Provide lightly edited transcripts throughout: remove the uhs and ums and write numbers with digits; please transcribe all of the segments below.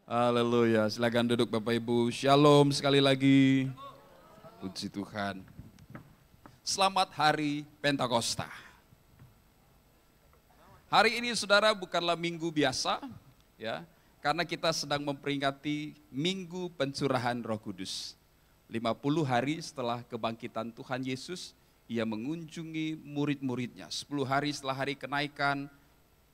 Haleluya, silakan duduk Bapak Ibu. Shalom sekali lagi. Puji Tuhan. Selamat hari Pentakosta. Hari ini saudara bukanlah minggu biasa, ya, karena kita sedang memperingati Minggu Pencurahan Roh Kudus. 50 hari setelah kebangkitan Tuhan Yesus, ia mengunjungi murid-muridnya. 10 hari setelah hari kenaikan,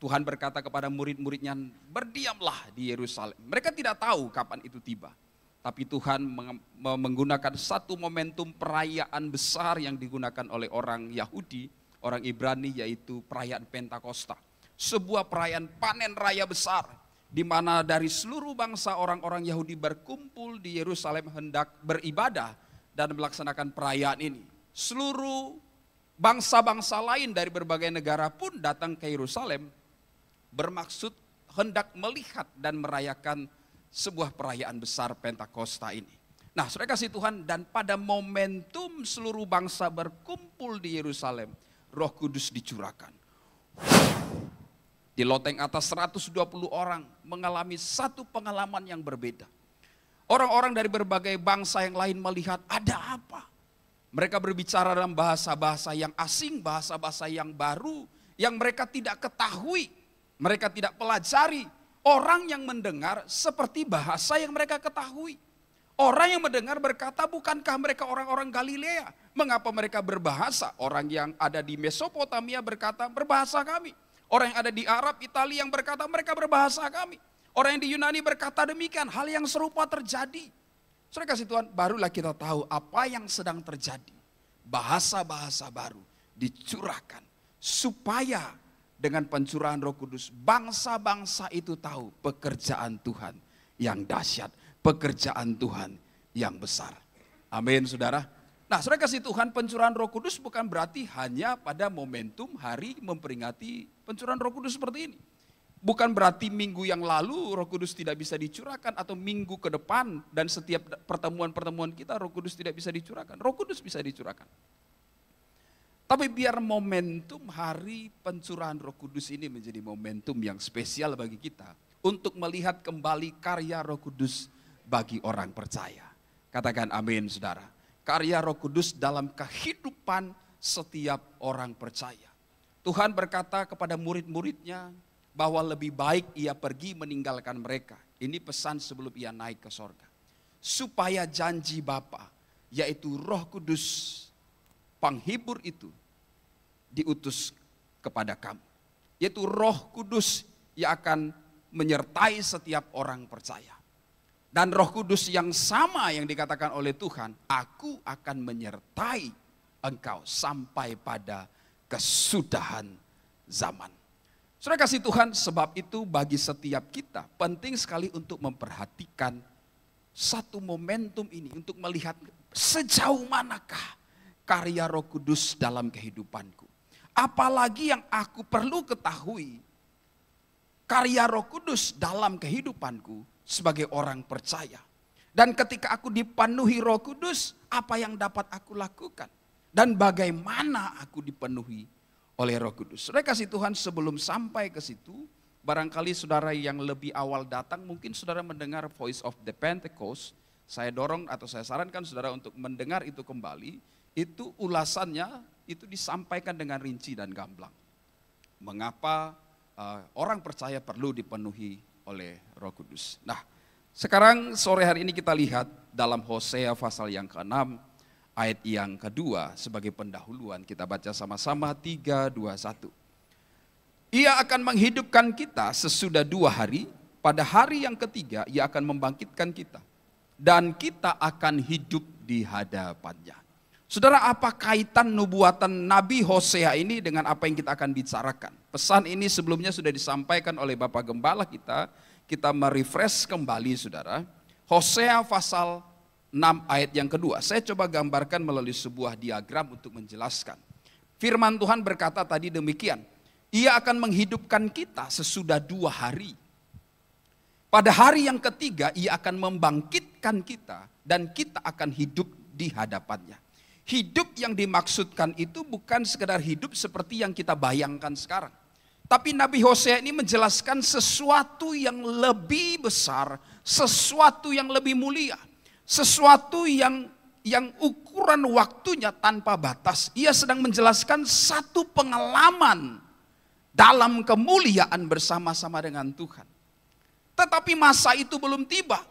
Tuhan berkata kepada murid-muridnya, berdiamlah di Yerusalem. Mereka tidak tahu kapan itu tiba. Tapi Tuhan menggunakan satu momentum perayaan besar yang digunakan oleh orang Yahudi, orang Ibrani, yaitu perayaan Pentakosta. Sebuah perayaan panen raya besar, di mana dari seluruh bangsa orang-orang Yahudi berkumpul di Yerusalem hendak beribadah dan melaksanakan perayaan ini. Seluruh bangsa-bangsa lain dari berbagai negara pun datang ke Yerusalem, bermaksud hendak melihat dan merayakan sebuah perayaan besar Pentakosta ini. Nah, saudara kasih Tuhan, dan pada momentum seluruh bangsa berkumpul di Yerusalem, Roh Kudus dicurahkan. Di loteng atas 120 orang mengalami satu pengalaman yang berbeda. Orang-orang dari berbagai bangsa yang lain melihat ada apa. Mereka berbicara dalam bahasa-bahasa yang asing, bahasa-bahasa yang baru, yang mereka tidak ketahui. Mereka tidak pelajari. Orang yang mendengar seperti bahasa yang mereka ketahui. Orang yang mendengar berkata, bukankah mereka orang-orang Galilea? Mengapa mereka berbahasa? Orang yang ada di Mesopotamia berkata, berbahasa kami. Orang yang ada di Arab, Italia yang berkata, mereka berbahasa kami. Orang yang di Yunani berkata demikian. Hal yang serupa terjadi. Saudara kasih Tuhan, barulah kita tahu apa yang sedang terjadi. Bahasa-bahasa baru dicurahkan supaya dengan pencurahan Roh Kudus, bangsa-bangsa itu tahu pekerjaan Tuhan yang dahsyat, pekerjaan Tuhan yang besar. Amin, saudara. Nah, saudara kasih Tuhan, pencurahan Roh Kudus bukan berarti hanya pada momentum hari memperingati pencurahan Roh Kudus seperti ini. Bukan berarti minggu yang lalu Roh Kudus tidak bisa dicurahkan, atau minggu ke depan dan setiap pertemuan-pertemuan kita Roh Kudus tidak bisa dicurahkan. Roh Kudus bisa dicurahkan. Tapi biar momentum hari pencurahan Roh Kudus ini menjadi momentum yang spesial bagi kita untuk melihat kembali karya Roh Kudus bagi orang percaya. Katakan amin, saudara. Karya Roh Kudus dalam kehidupan setiap orang percaya. Tuhan berkata kepada murid-muridnya bahwa lebih baik ia pergi meninggalkan mereka. Ini pesan sebelum ia naik ke sorga. Supaya janji Bapa, yaitu Roh Kudus, penghibur itu diutus kepada kamu. Yaitu Roh Kudus yang akan menyertai setiap orang percaya. Dan Roh Kudus yang sama yang dikatakan oleh Tuhan, aku akan menyertai engkau sampai pada kesudahan zaman. Saudara kasih Tuhan, sebab itu bagi setiap kita penting sekali untuk memperhatikan satu momentum ini, untuk melihat sejauh manakah karya Roh Kudus dalam kehidupanku. Apalagi yang aku perlu ketahui, karya Roh Kudus dalam kehidupanku sebagai orang percaya. Dan ketika aku dipenuhi Roh Kudus, apa yang dapat aku lakukan? Dan bagaimana aku dipenuhi oleh Roh Kudus. Saudara kasih Tuhan, sebelum sampai ke situ, barangkali saudara yang lebih awal datang, mungkin saudara mendengar Voice of the Pentecost. Saya dorong atau saya sarankan saudara untuk mendengar itu kembali. Itu ulasannya itu disampaikan dengan rinci dan gamblang. Mengapa orang percaya perlu dipenuhi oleh Roh Kudus. Nah, sekarang sore hari ini kita lihat dalam Hosea pasal yang ke-6 ayat yang kedua sebagai pendahuluan. Kita baca sama-sama 3, 2, 1. Ia akan menghidupkan kita sesudah 2 hari, pada hari yang ketiga ia akan membangkitkan kita. Dan kita akan hidup di hadapannya. Saudara, apa kaitan nubuatan Nabi Hosea ini dengan apa yang kita akan bicarakan? Pesan ini sebelumnya sudah disampaikan oleh Bapak Gembala kita merefresh kembali saudara. Hosea pasal 6 ayat yang kedua. Saya coba gambarkan melalui sebuah diagram untuk menjelaskan. Firman Tuhan berkata tadi demikian. Ia akan menghidupkan kita sesudah 2 hari. Pada hari yang ketiga ia akan membangkitkan kita dan kita akan hidup di hadapannya. Hidup yang dimaksudkan itu bukan sekedar hidup seperti yang kita bayangkan sekarang. Tapi Nabi Hosea ini menjelaskan sesuatu yang lebih besar, sesuatu yang lebih mulia, sesuatu yang ukuran waktunya tanpa batas. Ia sedang menjelaskan satu pengalaman dalam kemuliaan bersama-sama dengan Tuhan. Tetapi masa itu belum tiba.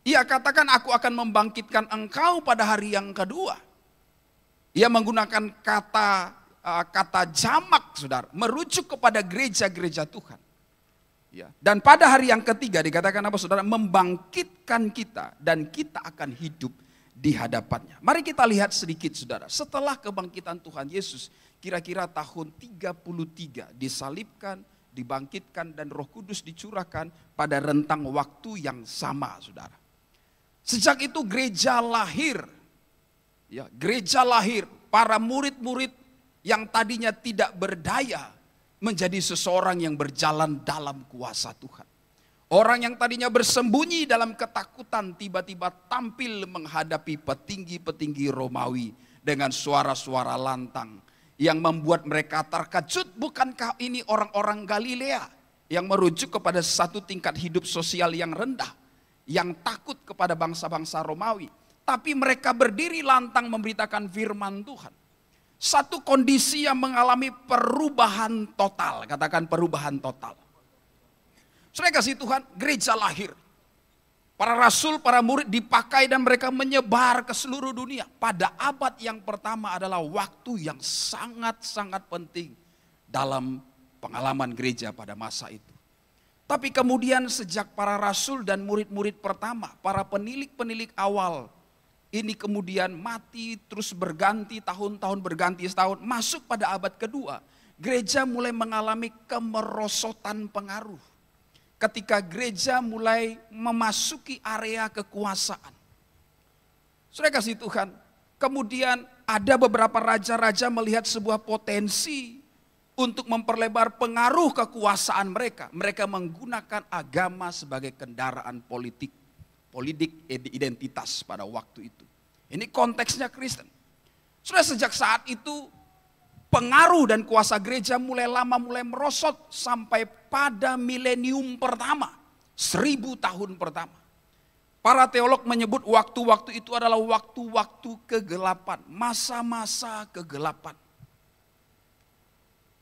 Ia katakan, aku akan membangkitkan engkau pada hari yang kedua. Ia menggunakan kata jamak, saudara, merujuk kepada gereja-gereja Tuhan. Ya. Dan pada hari yang ketiga dikatakan apa, saudara? Membangkitkan kita dan kita akan hidup di hadapannya. Mari kita lihat sedikit, saudara. Setelah kebangkitan Tuhan Yesus, kira-kira tahun 33 disalibkan, dibangkitkan, dan Roh Kudus dicurahkan pada rentang waktu yang sama, saudara. Sejak itu gereja lahir. Ya, gereja lahir, para murid-murid yang tadinya tidak berdaya menjadi seseorang yang berjalan dalam kuasa Tuhan. Orang yang tadinya bersembunyi dalam ketakutan tiba-tiba tampil menghadapi petinggi-petinggi Romawi dengan suara-suara lantang yang membuat mereka terkejut. Bukankah ini orang-orang Galilea yang merujuk kepada satu tingkat hidup sosial yang rendah, yang takut kepada bangsa-bangsa Romawi. Tapi mereka berdiri lantang memberitakan firman Tuhan. Satu kondisi yang mengalami perubahan total. Katakan perubahan total. Saudara kasih Tuhan, gereja lahir. Para rasul, para murid dipakai dan mereka menyebar ke seluruh dunia. Pada abad yang pertama adalah waktu yang sangat-sangat penting dalam pengalaman gereja pada masa itu. Tapi kemudian sejak para rasul dan murid-murid pertama, para penilik-penilik awal, ini kemudian mati, terus berganti, tahun-tahun berganti setahun. Masuk pada abad kedua, gereja mulai mengalami kemerosotan pengaruh. Ketika gereja mulai memasuki area kekuasaan. Saudara kasih Tuhan, kemudian ada beberapa raja-raja melihat sebuah potensi untuk memperlebar pengaruh kekuasaan mereka. Mereka menggunakan agama sebagai kendaraan politik identitas pada waktu itu. Ini konteksnya Kristen. Sudah sejak saat itu pengaruh dan kuasa gereja mulai merosot sampai pada milenium pertama, 1000 tahun pertama. Para teolog menyebut waktu-waktu itu adalah waktu-waktu kegelapan, masa-masa kegelapan.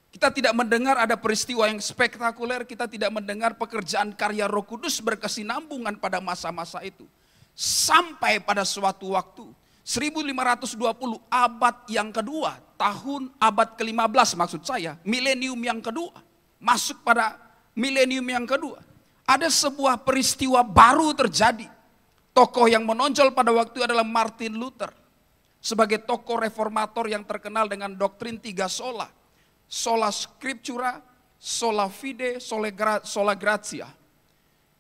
Kita tidak mendengar ada peristiwa yang spektakuler, kita tidak mendengar pekerjaan karya Roh Kudus berkesinambungan pada masa-masa itu. Sampai pada suatu waktu, 1520 abad yang kedua, tahun abad ke-15 maksud saya, milenium yang kedua, masuk pada milenium yang kedua. Ada sebuah peristiwa baru terjadi. Tokoh yang menonjol pada waktu itu adalah Martin Luther. Sebagai tokoh reformator yang terkenal dengan doktrin 3 sola. Sola scriptura, sola fide, sola gratia.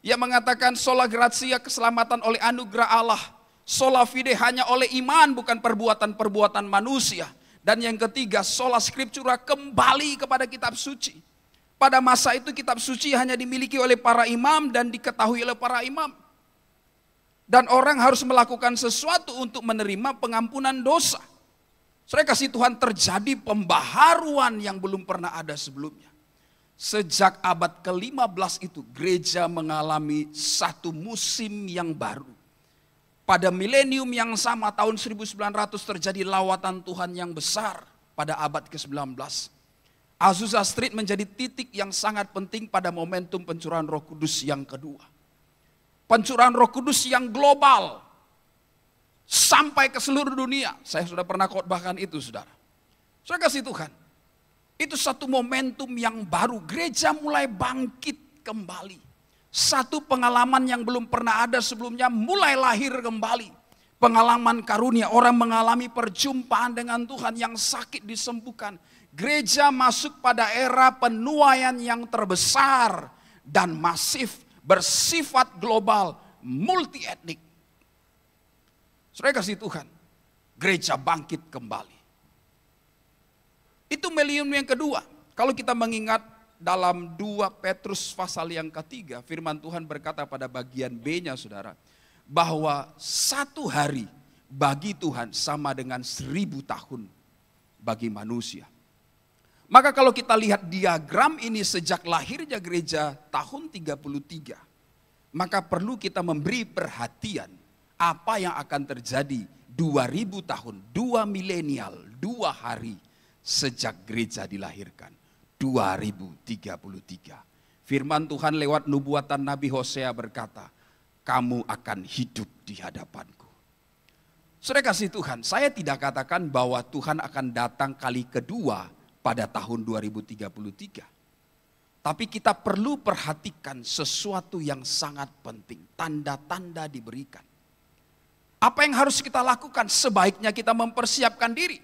Ia mengatakan sola gratia keselamatan oleh anugerah Allah. Sola fide hanya oleh iman bukan perbuatan-perbuatan manusia. Dan yang ketiga sola scriptura kembali kepada kitab suci. Pada masa itu kitab suci hanya dimiliki oleh para imam dan diketahui oleh para imam. Dan orang harus melakukan sesuatu untuk menerima pengampunan dosa. Saudara kasih Tuhan, terjadi pembaharuan yang belum pernah ada sebelumnya. Sejak abad ke-15 itu gereja mengalami satu musim yang baru. Pada milenium yang sama tahun 1900 terjadi lawatan Tuhan yang besar pada abad ke-19. Azusa Street menjadi titik yang sangat penting pada momentum pencurahan Roh Kudus yang kedua. Pencurahan Roh Kudus yang global. Sampai ke seluruh dunia. Saya sudah pernah khotbahkan itu, saudara. Saudara kasih Tuhan. Itu satu momentum yang baru. Gereja mulai bangkit kembali. Satu pengalaman yang belum pernah ada sebelumnya mulai lahir kembali. Pengalaman karunia. Orang mengalami perjumpaan dengan Tuhan yang sakit disembuhkan. Gereja masuk pada era penuaian yang terbesar dan masif. Bersifat global. Multi etnik. Saudara kasih Tuhan, gereja bangkit kembali. Itu milenium yang kedua. Kalau kita mengingat dalam 2 Petrus pasal yang ketiga, firman Tuhan berkata pada bagian B-nya saudara, bahwa satu hari bagi Tuhan sama dengan 1000 tahun bagi manusia. Maka kalau kita lihat diagram ini sejak lahirnya gereja tahun 33, maka perlu kita memberi perhatian apa yang akan terjadi 2000 tahun, 2 milenial, 2 hari sejak gereja dilahirkan, 2033. Firman Tuhan lewat nubuatan Nabi Hosea berkata, kamu akan hidup di hadapanku. Saudara kasih Tuhan, saya tidak katakan bahwa Tuhan akan datang kali kedua pada tahun 2033. Tapi kita perlu perhatikan sesuatu yang sangat penting. Tanda-tanda diberikan. Apa yang harus kita lakukan? Sebaiknya kita mempersiapkan diri.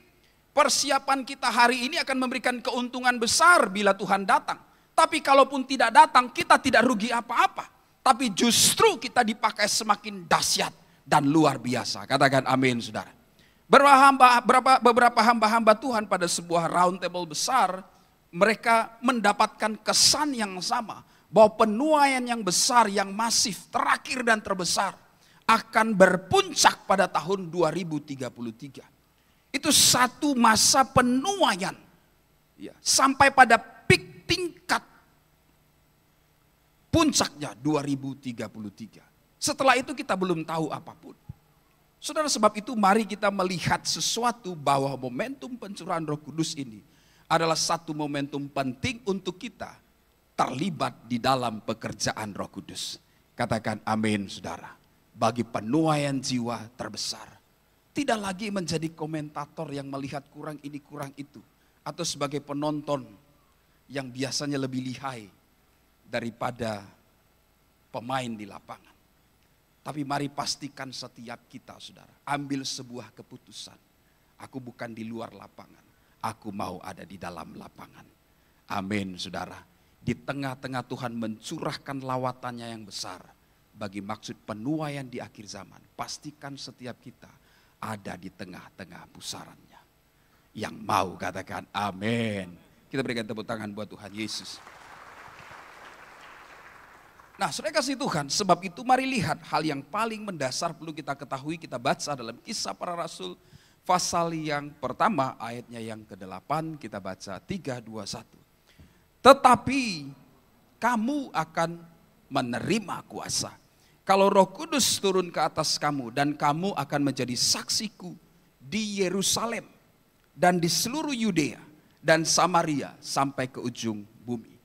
Persiapan kita hari ini akan memberikan keuntungan besar bila Tuhan datang. Tapi kalaupun tidak datang, kita tidak rugi apa-apa. Tapi justru kita dipakai semakin dahsyat dan luar biasa. Katakan amin, saudara. Beberapa hamba-hamba Tuhan pada sebuah round table besar, mereka mendapatkan kesan yang sama, bahwa penuaian yang besar, yang masif, terakhir dan terbesar, akan berpuncak pada tahun 2033. Itu satu masa penuaian, sampai pada peak tingkat puncaknya 2033. Setelah itu kita belum tahu apapun. Saudara, sebab itu mari kita melihat sesuatu bahwa momentum pencurahan Roh Kudus ini adalah satu momentum penting untuk kita terlibat di dalam pekerjaan Roh Kudus. Katakan amin, saudara. Bagi penuaian jiwa terbesar. Tidak lagi menjadi komentator yang melihat kurang ini kurang itu. Atau sebagai penonton yang biasanya lebih lihai daripada pemain di lapangan. Tapi mari pastikan setiap kita, saudara, ambil sebuah keputusan. Aku bukan di luar lapangan, aku mau ada di dalam lapangan. Amin, saudara. Di tengah-tengah Tuhan mencurahkan lawatannya yang besar bagi maksud penuaian di akhir zaman. Pastikan setiap kita ada di tengah-tengah pusarannya. Yang mau katakan amin. Kita berikan tepuk tangan buat Tuhan Yesus. Nah, saudara kasih Tuhan, sebab itu mari lihat hal yang paling mendasar perlu kita ketahui, kita baca dalam Kisah Para Rasul pasal yang pertama ayatnya yang ke-8, kita baca 3, 2, 1. Tetapi kamu akan menerima kuasa kalau Roh Kudus turun ke atas kamu, dan kamu akan menjadi saksiku di Yerusalem dan di seluruh Yudea dan Samaria sampai ke ujung bumi.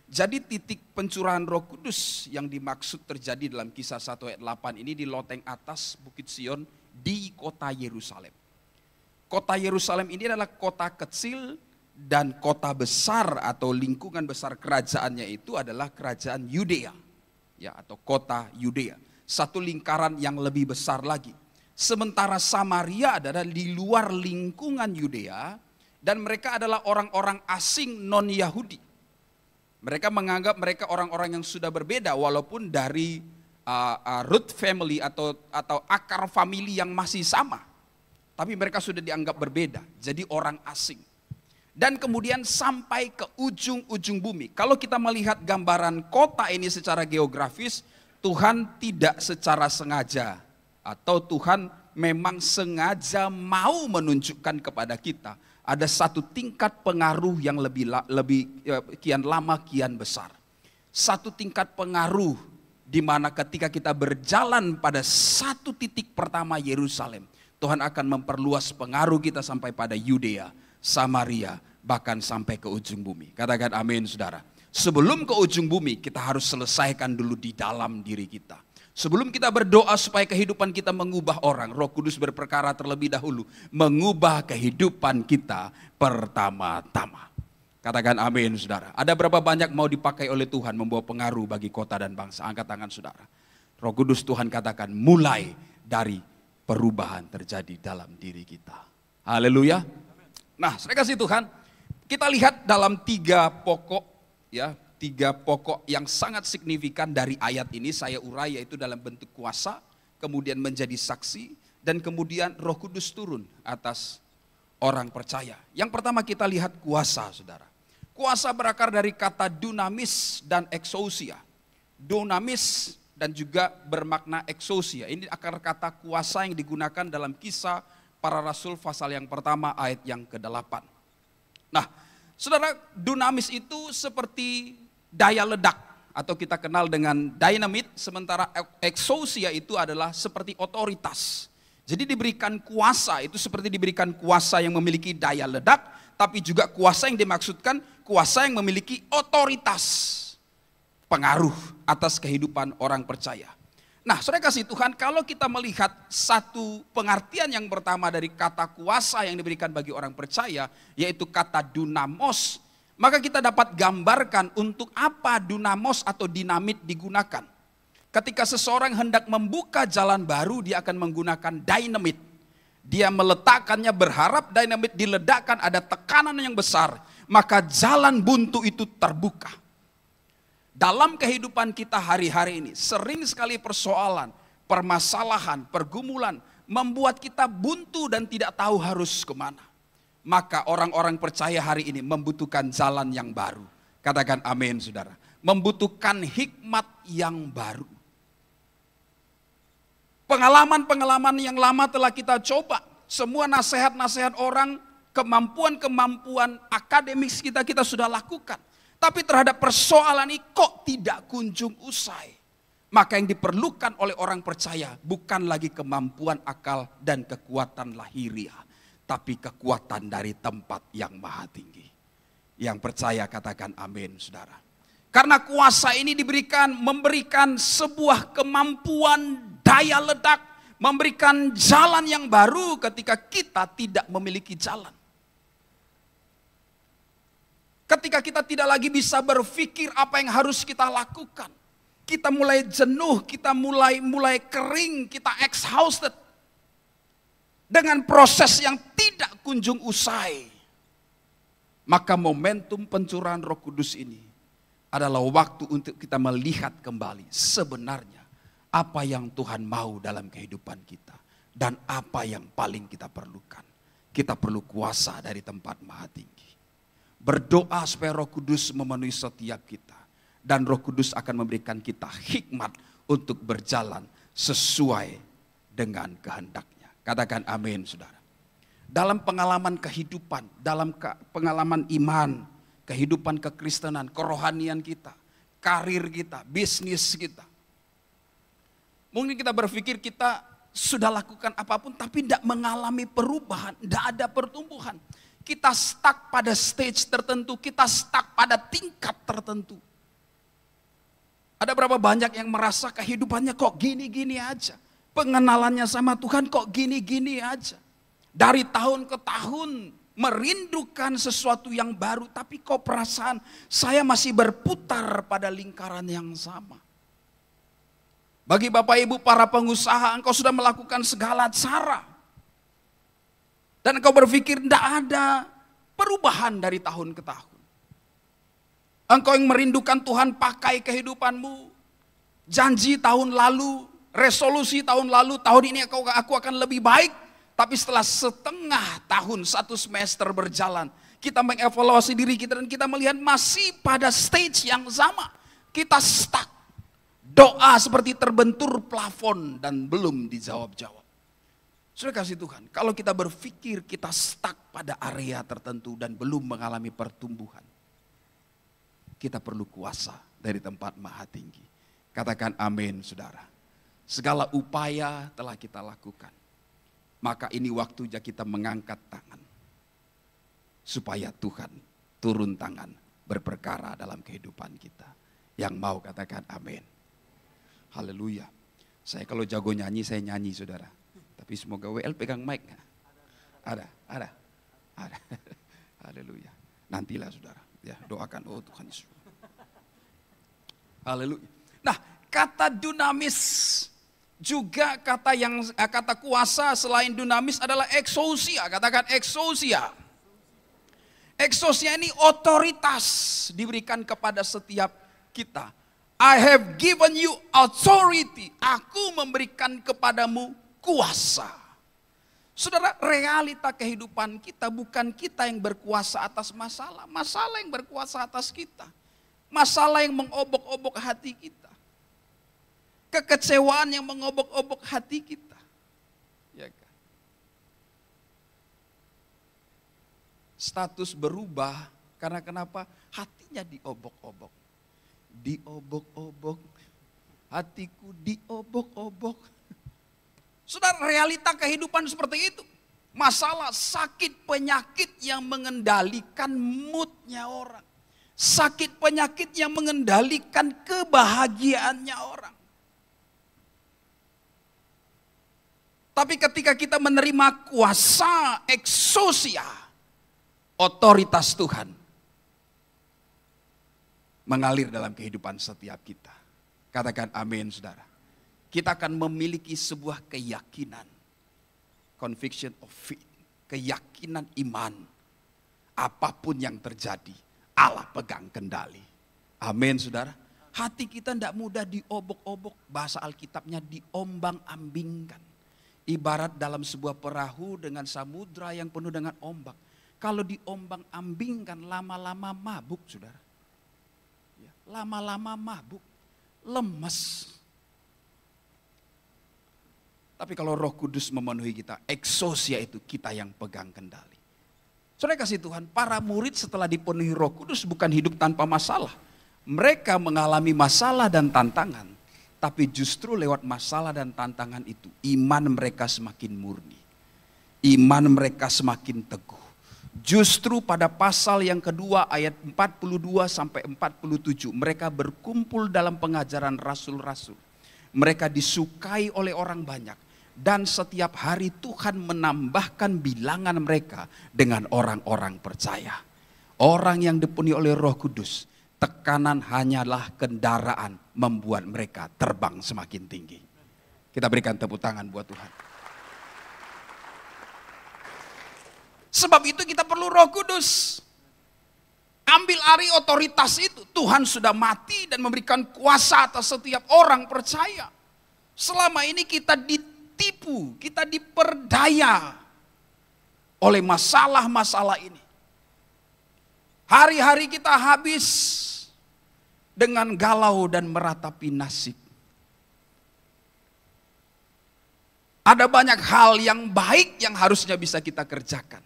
Jadi titik pencurahan Roh Kudus yang dimaksud terjadi dalam Kisah 1 ayat 8 ini di loteng atas Bukit Sion di kota Yerusalem. Kota Yerusalem ini adalah kota kecil dan kota besar atau lingkungan besar kerajaannya itu adalah kerajaan Yudea, ya, atau kota Yudea. Satu lingkaran yang lebih besar lagi. Sementara Samaria adalah di luar lingkungan Yudea dan mereka adalah orang-orang asing non-Yahudi. Mereka menganggap mereka orang-orang yang sudah berbeda walaupun dari root family atau akar famili yang masih sama. Tapi mereka sudah dianggap berbeda, jadi orang asing. Dan kemudian sampai ke ujung-ujung bumi. Kalau kita melihat gambaran kota ini secara geografis, Tuhan tidak secara sengaja atau Tuhan memang sengaja mau menunjukkan kepada kita ada satu tingkat pengaruh yang lebih kian lama kian besar. Satu tingkat pengaruh di mana ketika kita berjalan pada satu titik pertama Yerusalem, Tuhan akan memperluas pengaruh kita sampai pada Yudea, Samaria, bahkan sampai ke ujung bumi. Katakan amin, saudara. Sebelum ke ujung bumi, kita harus selesaikan dulu di dalam diri kita. Sebelum kita berdoa supaya kehidupan kita mengubah orang, Roh Kudus berperkara terlebih dahulu mengubah kehidupan kita pertama-tama. Katakan amin, saudara. Ada berapa banyak mau dipakai oleh Tuhan membawa pengaruh bagi kota dan bangsa? Angkat tangan, saudara. Roh Kudus Tuhan katakan mulai dari perubahan terjadi dalam diri kita. Haleluya. Nah, saya kasih Tuhan, kita lihat dalam tiga pokok yang sangat signifikan dari ayat ini saya urai, yaitu dalam bentuk kuasa, kemudian menjadi saksi, dan kemudian Roh Kudus turun atas orang percaya. Yang pertama kita lihat kuasa, saudara. Kuasa berakar dari kata dunamis dan exousia. Dunamis dan juga bermakna exousia. Ini akar kata kuasa yang digunakan dalam Kisah Para Rasul pasal yang pertama ayat yang ke-8. Nah, Saudara, dunamis itu seperti daya ledak atau kita kenal dengan dynamite, sementara exousia itu adalah seperti otoritas. Jadi diberikan kuasa itu seperti diberikan kuasa yang memiliki daya ledak, tapi juga kuasa yang dimaksudkan kuasa yang memiliki otoritas, pengaruh atas kehidupan orang percaya. Nah, saudara kasih Tuhan, kalau kita melihat satu pengertian yang pertama dari kata kuasa yang diberikan bagi orang percaya, yaitu kata dunamos, maka kita dapat gambarkan untuk apa dunamos atau dinamit digunakan. Ketika seseorang hendak membuka jalan baru, dia akan menggunakan dynamit. Dia meletakkannya berharap dynamit diledakkan, ada tekanan yang besar, maka jalan buntu itu terbuka. Dalam kehidupan kita hari-hari ini, sering sekali persoalan, permasalahan, pergumulan, membuat kita buntu dan tidak tahu harus kemana. Maka orang-orang percaya hari ini membutuhkan jalan yang baru. Katakan amin, saudara. Membutuhkan hikmat yang baru. Pengalaman-pengalaman yang lama telah kita coba. Semua nasihat-nasihat orang, kemampuan-kemampuan akademis kita sudah lakukan. Tapi terhadap persoalan ini kok tidak kunjung usai. Maka yang diperlukan oleh orang percaya bukan lagi kemampuan akal dan kekuatan lahiriah, tapi kekuatan dari tempat yang maha tinggi. Yang percaya katakan amin, saudara. Karena kuasa ini memberikan sebuah kemampuan daya ledak, memberikan jalan yang baru ketika kita tidak memiliki jalan. Ketika kita tidak lagi bisa berpikir apa yang harus kita lakukan. Kita mulai jenuh, kita mulai kering, kita exhausted. Dengan proses yang tidak kunjung usai. Maka momentum pencurahan Roh Kudus ini adalah waktu untuk kita melihat kembali sebenarnya apa yang Tuhan mau dalam kehidupan kita. Dan apa yang paling kita perlukan. Kita perlu kuasa dari tempat maha tinggi. Berdoa supaya Roh Kudus memenuhi setiap kita. Dan Roh Kudus akan memberikan kita hikmat untuk berjalan sesuai dengan kehendaknya. Katakan amin, saudara. Dalam pengalaman kehidupan, dalam pengalaman iman, kehidupan kekristenan, kerohanian kita, karir kita, bisnis kita. Mungkin kita berpikir kita sudah lakukan apapun tapi tidak mengalami perubahan, tidak ada pertumbuhan. Kita stuck pada stage tertentu, kita stuck pada tingkat tertentu. Ada berapa banyak yang merasa kehidupannya kok gini-gini aja. Pengenalannya sama Tuhan kok gini-gini aja. Dari tahun ke tahun merindukan sesuatu yang baru. Tapi kok perasaan saya masih berputar pada lingkaran yang sama. Bagi Bapak Ibu para pengusaha, engkau sudah melakukan segala cara. Dan engkau berpikir tidak ada perubahan dari tahun ke tahun. Engkau yang merindukan Tuhan pakai kehidupanmu. Janji tahun lalu, resolusi tahun lalu, tahun ini aku akan lebih baik. Tapi setelah setengah tahun, 1 semester berjalan, kita mengevaluasi diri kita dan kita melihat masih pada stage yang sama. Kita stuck. Doa seperti terbentur plafon dan belum dijawab-jawab. Sudah kasih Tuhan, kalau kita berpikir kita stuck pada area tertentu dan belum mengalami pertumbuhan. Kita perlu kuasa dari tempat maha tinggi. Katakan amin, saudara. Segala upaya telah kita lakukan. Maka ini waktunya kita mengangkat tangan. Supaya Tuhan turun tangan berperkara dalam kehidupan kita. Yang mau katakan amin. Haleluya. Saya kalau jago nyanyi, saya nyanyi, saudara. Tapi semoga WL pegang mic. Ada. Haleluya. Nantilah, saudara. Ya, doakan, oh Tuhan Yesus. Haleluya. Nah, kata dunamis juga kata kuasa selain dunamis adalah exousia. Katakan exousia. Exousia ini otoritas diberikan kepada setiap kita. I have given you authority. Aku memberikan kepadamu kuasa. Saudara, realita kehidupan kita bukan kita yang berkuasa atas masalah. Masalah yang berkuasa atas kita. Masalah yang mengobok-obok hati kita. Kekecewaan yang mengobok-obok hati kita. Ya kan? Status berubah Karena kenapa? Hatinya diobok-obok. Diobok-obok. Hatiku diobok-obok. Saudara, realita kehidupan seperti itu. Masalah sakit penyakit yang mengendalikan moodnya orang. Sakit penyakit yang mengendalikan kebahagiaannya orang. Tapi ketika kita menerima kuasa eksosia, otoritas Tuhan mengalir dalam kehidupan setiap kita. Katakan amin, saudara. Kita akan memiliki sebuah keyakinan. Conviction of faith. Keyakinan iman. Apapun yang terjadi, Allah pegang kendali. Amin, saudara. Hati kita tidak mudah diobok-obok. Bahasa Alkitabnya diombang-ambingkan. Ibarat dalam sebuah perahu dengan samudra yang penuh dengan ombak. Kalau diombang-ambingkan lama-lama mabuk, saudara. Lama-lama mabuk, lemes. Tapi kalau Roh Kudus memenuhi kita, eksosia itu kita yang pegang kendali. Saudara kasih Tuhan, para murid setelah dipenuhi Roh Kudus bukan hidup tanpa masalah. Mereka mengalami masalah dan tantangan. Tapi justru lewat masalah dan tantangan itu, iman mereka semakin murni. Iman mereka semakin teguh. Justru pada pasal yang kedua ayat 42 sampai 47, mereka berkumpul dalam pengajaran rasul-rasul. Mereka disukai oleh orang banyak. Dan setiap hari Tuhan menambahkan bilangan mereka dengan orang-orang percaya. Orang yang dipenuhi oleh Roh Kudus, tekanan hanyalah kendaraan membuat mereka terbang semakin tinggi. Kita berikan tepuk tangan buat Tuhan. Sebab itu kita perlu Roh Kudus. Ambil alih otoritas itu. Tuhan sudah mati dan memberikan kuasa atas setiap orang percaya. Selama ini kita ditipu, kita diperdaya oleh masalah-masalah ini. Hari-hari kita habis dengan galau dan meratapi nasib. Ada banyak hal yang baik yang harusnya bisa kita kerjakan.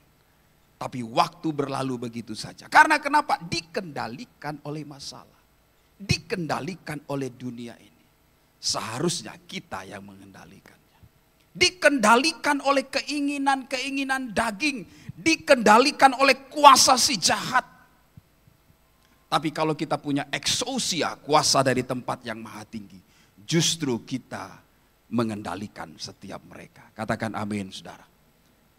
Tapi waktu berlalu begitu saja. Karena kenapa? Dikendalikan oleh masalah. Dikendalikan oleh dunia ini. Seharusnya kita yang mengendalikannya. Dikendalikan oleh keinginan-keinginan daging. Dikendalikan oleh kuasa si jahat. Tapi kalau kita punya eksosia, kuasa dari tempat yang maha tinggi. Justru kita mengendalikan setiap mereka. Katakan amin, saudara.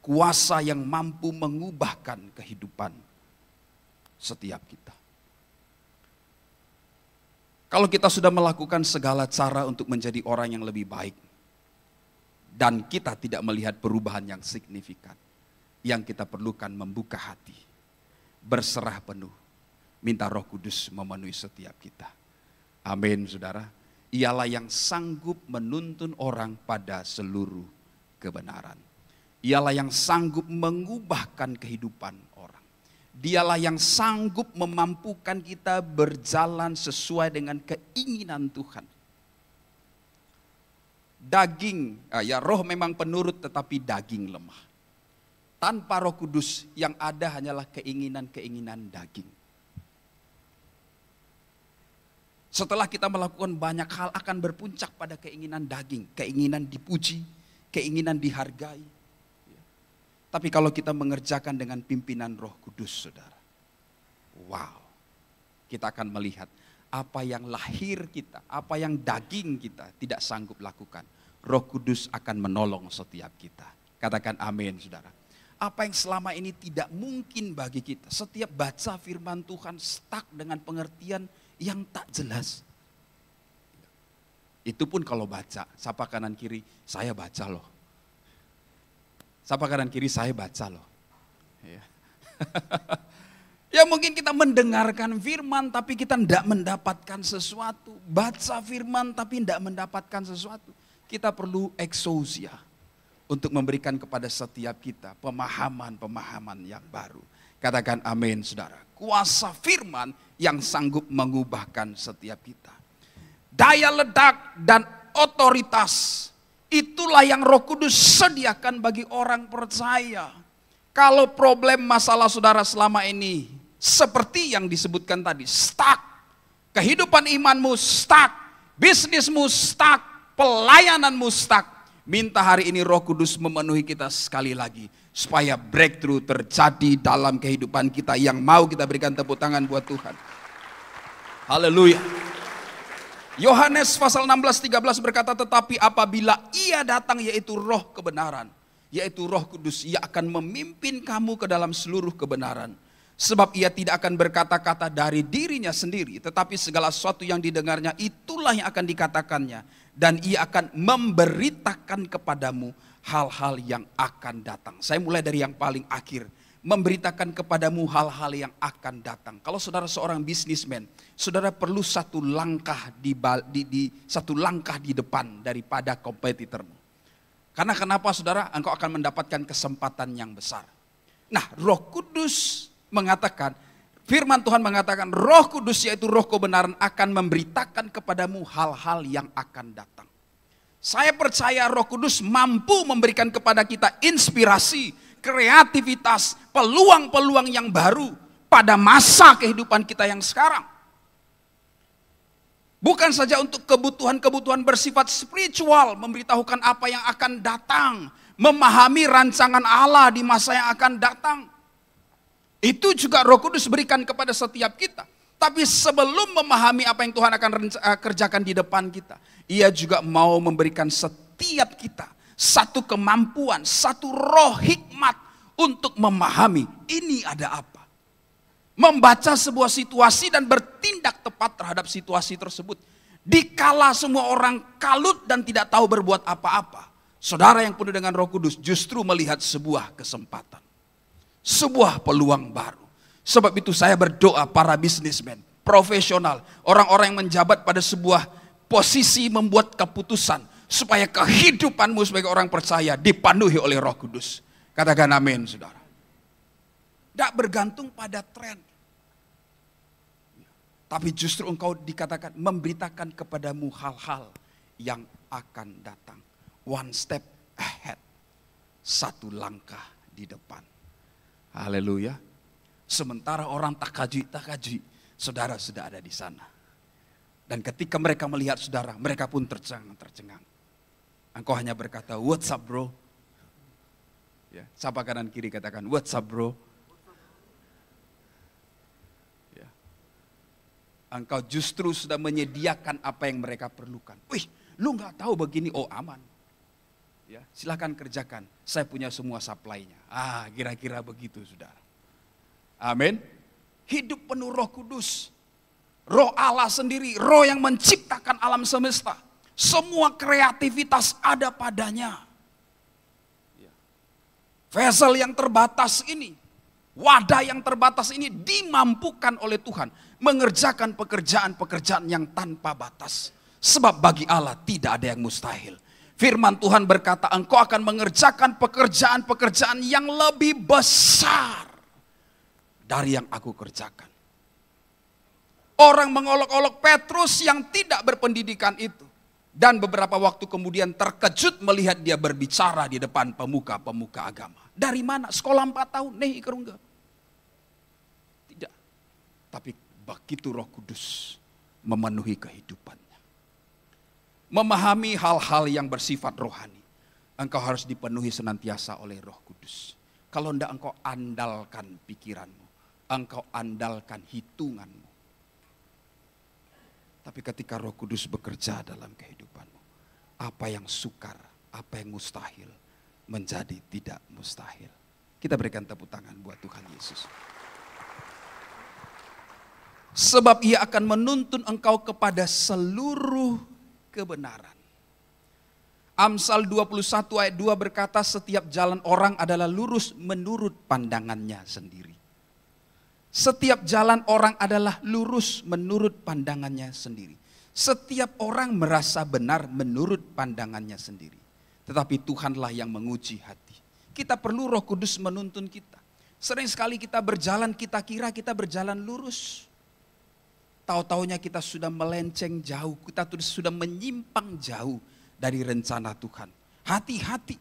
Kuasa yang mampu mengubahkan kehidupan setiap kita. Kalau kita sudah melakukan segala cara untuk menjadi orang yang lebih baik, dan kita tidak melihat perubahan yang signifikan, yang kita perlukan membuka hati, berserah penuh, minta Roh Kudus memenuhi setiap kita. Amin, saudara. Ialah yang sanggup menuntun orang pada seluruh kebenaran. Dialah yang sanggup mengubahkan kehidupan orang. Dialah yang sanggup memampukan kita berjalan sesuai dengan keinginan Tuhan. Daging, ya roh memang penurut tetapi daging lemah. Tanpa Roh Kudus yang ada hanyalah keinginan-keinginan daging. Setelah kita melakukan banyak hal akan berpuncak pada keinginan daging. Keinginan dipuji, keinginan dihargai. Tapi kalau kita mengerjakan dengan pimpinan Roh Kudus, saudara. Wow. Kita akan melihat apa yang lahir kita, apa yang daging kita tidak sanggup lakukan. Roh Kudus akan menolong setiap kita. Katakan amin, saudara. Apa yang selama ini tidak mungkin bagi kita. Setiap baca firman Tuhan stuck dengan pengertian yang tak jelas. Itu pun kalau baca, sapa kanan kiri, saya baca loh. Sapa kanan kiri, saya baca loh. Ya. Ya mungkin kita mendengarkan firman tapi kita tidak mendapatkan sesuatu. Baca firman tapi tidak mendapatkan sesuatu. Kita perlu eksosia untuk memberikan kepada setiap kita pemahaman-pemahaman yang baru. Katakan amin, saudara. Kuasa firman yang sanggup mengubahkan setiap kita. Daya ledak dan otoritas, itulah yang Roh Kudus sediakan bagi orang percaya. Kalau problem masalah saudara selama ini Seperti yang disebutkan tadi, stuck. Kehidupan imanmu stuck, bisnismu stuck, pelayananmu stuck. Minta hari ini Roh Kudus memenuhi kita sekali lagi, supaya breakthrough terjadi dalam kehidupan kita. Yang mau kita berikan tepuk tangan buat Tuhan. Haleluya. Yohanes pasal 16:13 berkata, tetapi apabila Ia datang, yaitu Roh kebenaran, yaitu Roh Kudus, Ia akan memimpin kamu ke dalam seluruh kebenaran. Sebab Ia tidak akan berkata-kata dari dirinya sendiri, tetapi segala sesuatu yang didengarnya itulah yang akan dikatakannya. Dan Ia akan memberitakan kepadamu hal-hal yang akan datang. Saya mulai dari yang paling akhir. Memberitakan kepadamu hal-hal yang akan datang. Kalau saudara seorang bisnismen, saudara perlu satu langkah satu langkah di depan daripada kompetitormu. Karena kenapa saudara? Engkau akan mendapatkan kesempatan yang besar. Nah, Roh Kudus mengatakan, firman Tuhan mengatakan, Roh Kudus yaitu Roh kebenaran akan memberitakan kepadamu hal-hal yang akan datang. Saya percaya Roh Kudus mampu memberikan kepada kita inspirasi, kreativitas, peluang-peluang yang baru pada masa kehidupan kita yang sekarang. Bukan saja untuk kebutuhan-kebutuhan bersifat spiritual, memberitahukan apa yang akan datang, memahami rancangan Allah di masa yang akan datang. Itu juga Roh Kudus berikan kepada setiap kita. Tapi sebelum memahami apa yang Tuhan akan kerjakan di depan kita, Ia juga mau memberikan setiap kita satu kemampuan, satu roh hikmat untuk memahami ini ada apa. Membaca sebuah situasi dan bertindak tepat terhadap situasi tersebut. Dikala semua orang kalut dan tidak tahu berbuat apa-apa, saudara yang penuh dengan Roh Kudus justru melihat sebuah kesempatan, sebuah peluang baru. Sebab itu saya berdoa para bisnismen, profesional, orang-orang yang menjabat pada sebuah posisi membuat keputusan, supaya kehidupanmu sebagai orang percaya dipenuhi oleh Roh Kudus. Katakan amin, saudara. Tidak bergantung pada tren. Tapi justru engkau dikatakan memberitakan kepadamu hal-hal yang akan datang. One step ahead. Satu langkah di depan. Haleluya. Sementara orang tak kaji, saudara sudah ada di sana. Dan ketika mereka melihat saudara, mereka pun tercengang. Engkau hanya berkata, what's up bro? Ya, sapa kanan kiri katakan, what's up bro? Ya. Engkau justru sudah menyediakan apa yang mereka perlukan. Wih, lu gak tahu begini, oh aman. Ya, silakan kerjakan, saya punya semua supply-nya. Kira-kira begitu saudara. Amin. Hidup penuh Roh Kudus. Roh Allah sendiri, roh yang menciptakan alam semesta. Semua kreativitas ada padanya. Vessel yang terbatas ini, wadah yang terbatas ini dimampukan oleh Tuhan. Mengerjakan pekerjaan-pekerjaan yang tanpa batas. Sebab bagi Allah tidak ada yang mustahil. Firman Tuhan berkata, engkau akan mengerjakan pekerjaan-pekerjaan yang lebih besar dari yang aku kerjakan. Orang mengolok-olok Petrus yang tidak berpendidikan itu. Dan beberapa waktu kemudian terkejut melihat dia berbicara di depan pemuka-pemuka agama. Dari mana? Sekolah 4 tahun? Enggak. Tidak. Tapi begitu Roh Kudus memenuhi kehidupannya. Memahami hal-hal yang bersifat rohani. Engkau harus dipenuhi senantiasa oleh Roh Kudus. Kalau tidak engkau andalkan pikiranmu. Engkau andalkan hitunganmu. Tapi ketika Roh Kudus bekerja dalam kehidupanmu, apa yang sukar, apa yang mustahil, menjadi tidak mustahil. Kita berikan tepuk tangan buat Tuhan Yesus. Sebab Ia akan menuntun engkau kepada seluruh kebenaran. Amsal 21 ayat 2 berkata, setiap jalan orang adalah lurus menurut pandangannya sendiri. Setiap jalan orang adalah lurus menurut pandangannya sendiri. Setiap orang merasa benar menurut pandangannya sendiri. Tetapi Tuhanlah yang menguji hati. Kita perlu Roh Kudus menuntun kita. Sering sekali kita berjalan, kita kira kita berjalan lurus. Tahu-taunya kita sudah melenceng jauh, kita sudah menyimpang jauh dari rencana Tuhan. Hati-hati,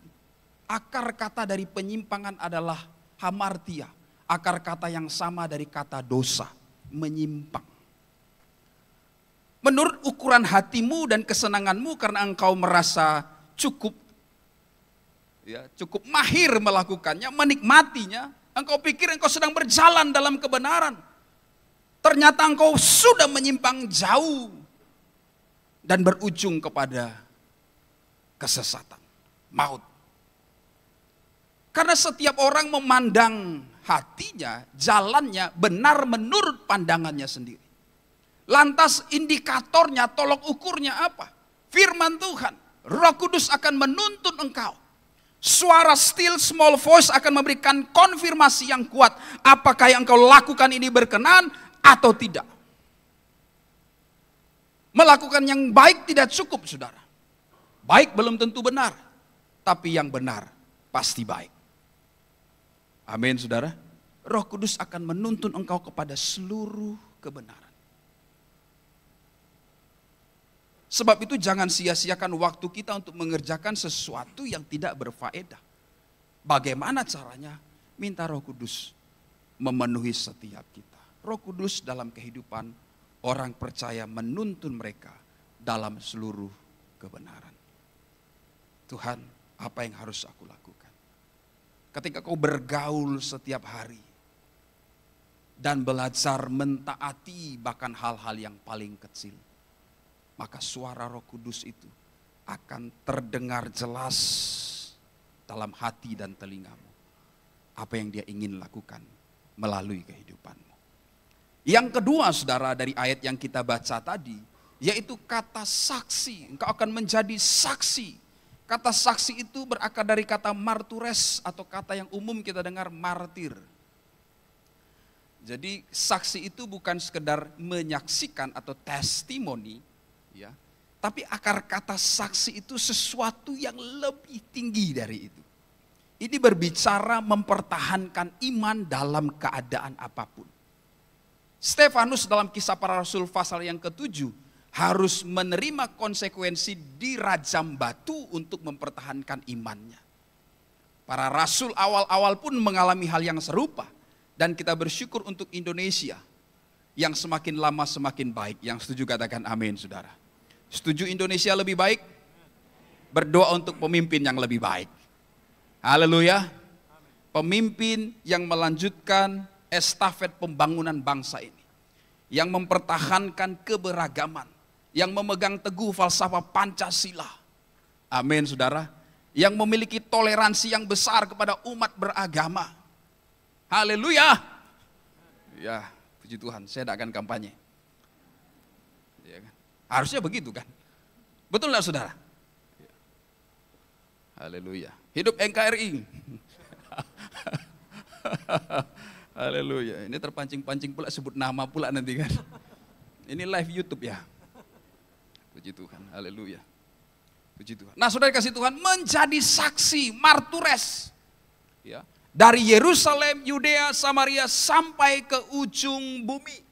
akar kata dari penyimpangan adalah hamartia. akar kata yang sama dari kata dosa, menyimpang. Menurut ukuran hatimu dan kesenanganmu karena engkau merasa cukup, ya, cukup mahir melakukannya, menikmatinya, engkau pikir engkau sedang berjalan dalam kebenaran. Ternyata engkau sudah menyimpang jauh dan berujung kepada kesesatan, maut. Karena setiap orang memandang hatinya, jalannya benar menurut pandangannya sendiri. Lantas indikatornya, tolok ukurnya apa? Firman Tuhan, Roh Kudus akan menuntun engkau. Suara still small voice akan memberikan konfirmasi yang kuat. Apakah yang engkau lakukan ini berkenan atau tidak. Melakukan yang baik tidak cukup, saudara. Baik belum tentu benar, tapi yang benar pasti baik. Amin, saudara. Roh Kudus akan menuntun engkau kepada seluruh kebenaran. Sebab itu jangan sia-siakan waktu kita untuk mengerjakan sesuatu yang tidak berfaedah. Bagaimana caranya? Minta Roh Kudus memenuhi setiap kita. Roh Kudus dalam kehidupan orang percaya menuntun mereka dalam seluruh kebenaran. Tuhan, apa yang harus aku lakukan? Ketika kau bergaul setiap hari dan belajar mentaati bahkan hal-hal yang paling kecil, maka suara Roh Kudus itu akan terdengar jelas dalam hati dan telingamu. Apa yang dia ingin lakukan melalui kehidupanmu. Yang kedua, saudara, dari ayat yang kita baca tadi, yaitu kata saksi. Engkau akan menjadi saksi. Kata saksi itu berakar dari kata martures atau kata yang umum kita dengar martir. Jadi saksi itu bukan sekedar menyaksikan atau testimoni, ya, tapi akar kata saksi itu sesuatu yang lebih tinggi dari itu. Ini berbicara mempertahankan iman dalam keadaan apapun. Stefanus dalam Kisah Para Rasul pasal yang ke-7 harus menerima konsekuensi dirajam batu untuk mempertahankan imannya. Para rasul awal-awal pun mengalami hal yang serupa, dan kita bersyukur untuk Indonesia yang semakin lama semakin baik. Yang setuju katakan amin, saudara. Setuju Indonesia lebih baik? Berdoa untuk pemimpin yang lebih baik. Haleluya. Pemimpin yang melanjutkan estafet pembangunan bangsa ini. Yang mempertahankan keberagaman. Yang memegang teguh falsafah Pancasila. Amin, saudara. Yang memiliki toleransi yang besar kepada umat beragama. Haleluya. Ya, puji Tuhan, saya tidak akan kampanye. Ya kan? Harusnya begitu kan? Betul enggak, saudara? Haleluya. Hidup NKRI. Haleluya. Ini terpancing-pancing pula sebut nama pula nanti kan. Ini live YouTube ya. Puji Tuhan. Haleluya. Puji Tuhan. Nah, saudara kasih Tuhan, menjadi saksi martures. Ya. Dari Yerusalem, Yudea, Samaria sampai ke ujung bumi.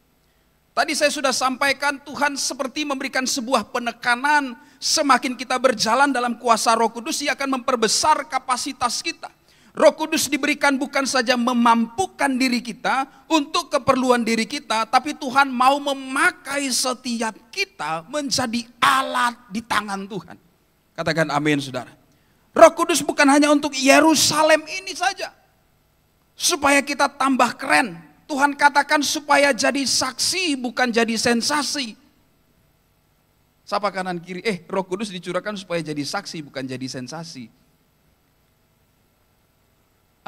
Tadi saya sudah sampaikan, Tuhan seperti memberikan sebuah penekanan. Semakin kita berjalan dalam kuasa Roh Kudus, Ia akan memperbesar kapasitas kita. Roh Kudus diberikan bukan saja memampukan diri kita untuk keperluan diri kita, tapi Tuhan mau memakai setiap kita menjadi alat di tangan Tuhan. Katakan amin, saudara. Roh Kudus bukan hanya untuk Yerusalem ini saja, supaya kita tambah keren. Tuhan katakan supaya jadi saksi, bukan jadi sensasi. Sapa kanan kiri, Roh Kudus dicurahkan supaya jadi saksi, bukan jadi sensasi.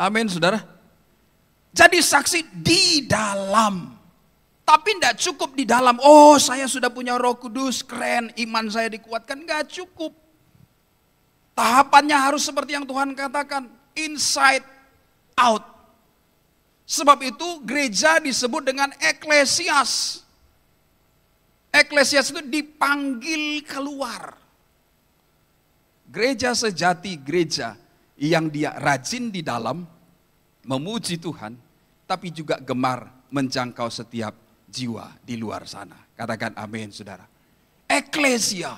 Amin, saudara. Jadi saksi di dalam. Tapi tidak cukup di dalam. Oh, saya sudah punya Roh Kudus, keren, iman saya dikuatkan. Enggak cukup. Tahapannya harus seperti yang Tuhan katakan, inside out. Sebab itu gereja disebut dengan eklesias. Eklesias itu dipanggil keluar. Gereja sejati, gereja yang dia rajin di dalam, memuji Tuhan, tapi juga gemar menjangkau setiap jiwa di luar sana. Katakan amin, saudara. Eklesia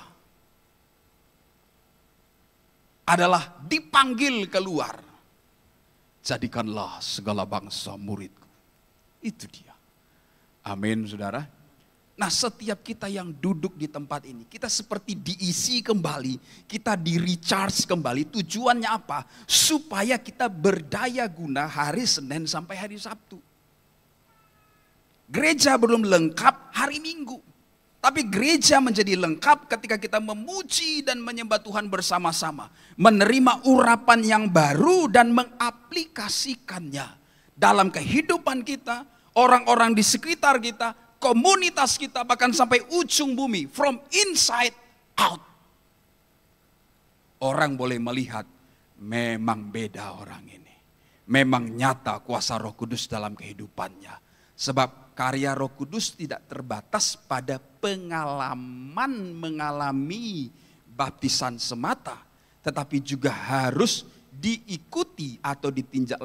adalah dipanggil keluar. Jadikanlah segala bangsa muridku. Itu dia. Amin, saudara. Nah, setiap kita yang duduk di tempat ini, kita seperti diisi kembali, kita di-recharge kembali. Tujuannya apa? Supaya kita berdaya guna hari Senin sampai hari Sabtu. Gereja belum lengkap hari Minggu. Tapi gereja menjadi lengkap ketika kita memuji dan menyembah Tuhan bersama-sama. Menerima urapan yang baru dan mengaplikasikannya dalam kehidupan kita, orang-orang di sekitar kita, komunitas kita, bahkan sampai ujung bumi, from inside out. Orang boleh melihat, memang beda orang ini. Memang nyata kuasa Roh Kudus dalam kehidupannya. Sebab karya Roh Kudus tidak terbatas pada pengalaman mengalami baptisan semata, tetapi juga harus diikuti atau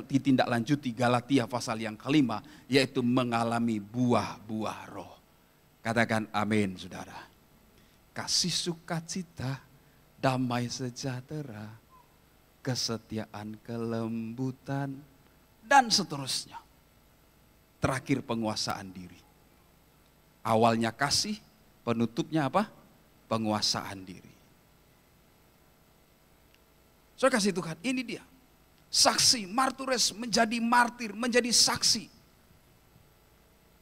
ditindaklanjuti. Galatia pasal yang kelima, yaitu mengalami buah-buah roh. Katakan amin, saudara. Kasih, sukacita, damai sejahtera, kesetiaan, kelembutan, dan seterusnya. Terakhir penguasaan diri. Awalnya kasih, penutupnya apa? Penguasaan diri. Saya kasih Tuhan, ini dia. Saksi, martures, menjadi martir, menjadi saksi.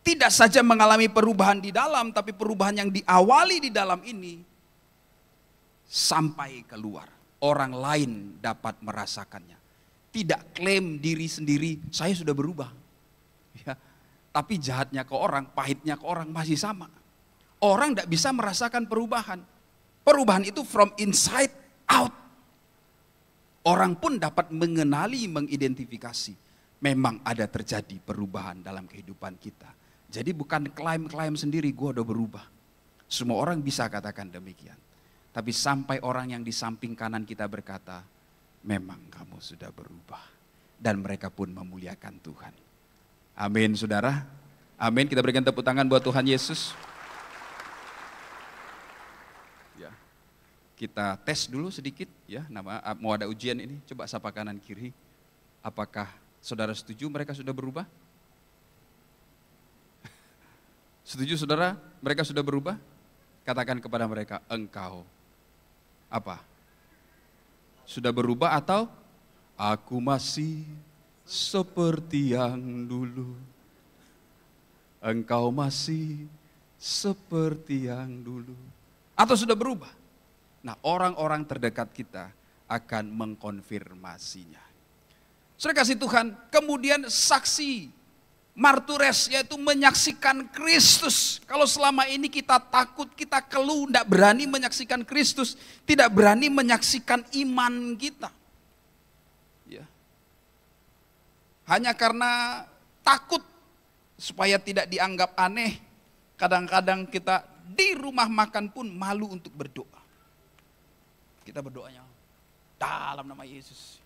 Tidak saja mengalami perubahan di dalam, tapi perubahan yang diawali di dalam ini sampai keluar. Orang lain dapat merasakannya. Tidak klaim diri sendiri, saya sudah berubah. Ya, tapi jahatnya ke orang, pahitnya ke orang masih sama. Orang tidak bisa merasakan perubahan. Perubahan itu from inside out. Orang pun dapat mengenali, mengidentifikasi. Memang ada terjadi perubahan dalam kehidupan kita. Jadi bukan klaim-klaim sendiri, gue udah berubah. Semua orang bisa katakan demikian. Tapi sampai orang yang di samping kanan kita berkata, memang kamu sudah berubah. Dan mereka pun memuliakan Tuhan. Amin, saudara. Amin, kita berikan tepuk tangan buat Tuhan Yesus. Kita tes dulu sedikit ya, mau ada ujian ini, coba sapa kanan kiri. Apakah saudara setuju mereka sudah berubah? Setuju saudara, mereka sudah berubah? Katakan kepada mereka, engkau apa? Sudah berubah atau aku masih seperti yang dulu. Engkau masih seperti yang dulu. Atau sudah berubah? Nah, orang-orang terdekat kita akan mengkonfirmasinya. Saudara kasih Tuhan, kemudian saksi, martures, yaitu menyaksikan Kristus. Kalau selama ini kita takut, kita keluh, tidak berani menyaksikan Kristus, tidak berani menyaksikan iman kita. Ya. Hanya karena takut supaya tidak dianggap aneh, kadang-kadang kita di rumah makan pun malu untuk berdoa. Kita berdoanya dalam nama Yesus.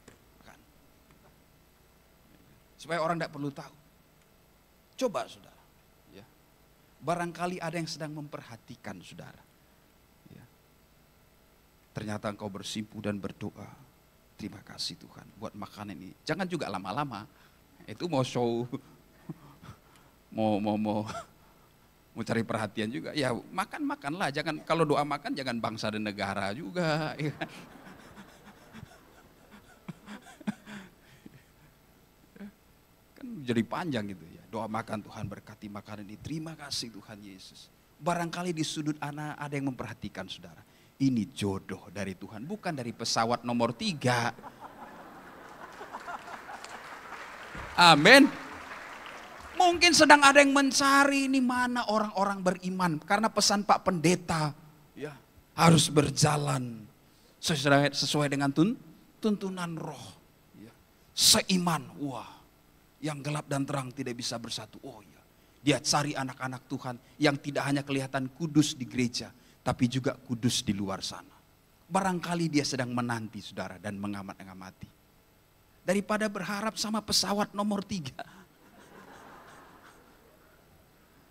Supaya orang tidak perlu tahu. Coba saudara. Ya. Barangkali ada yang sedang memperhatikan saudara. Ya. Ternyata engkau bersimpu dan berdoa. Terima kasih Tuhan buat makanan ini. Jangan juga lama-lama. Itu mau show. Mau cari perhatian juga, ya makanlah, jangan kalau doa makan jangan bangsa dan negara juga. Ya. Kan jadi panjang gitu ya, doa makan Tuhan berkati makanan ini, terima kasih Tuhan Yesus. Barangkali di sudut anak ada yang memperhatikan saudara, ini jodoh dari Tuhan, bukan dari pesawat nomor 3. Amin. Mungkin sedang ada yang mencari ini mana orang-orang beriman. Karena pesan Pak Pendeta ya, harus berjalan sesuai dengan tuntunan roh. Ya. Seiman, wah, yang gelap dan terang tidak bisa bersatu. Oh ya, dia cari anak-anak Tuhan yang tidak hanya kelihatan kudus di gereja, tapi juga kudus di luar sana. Barangkali dia sedang menanti saudara dan mengamat-ngamati. Daripada berharap sama pesawat nomor 3.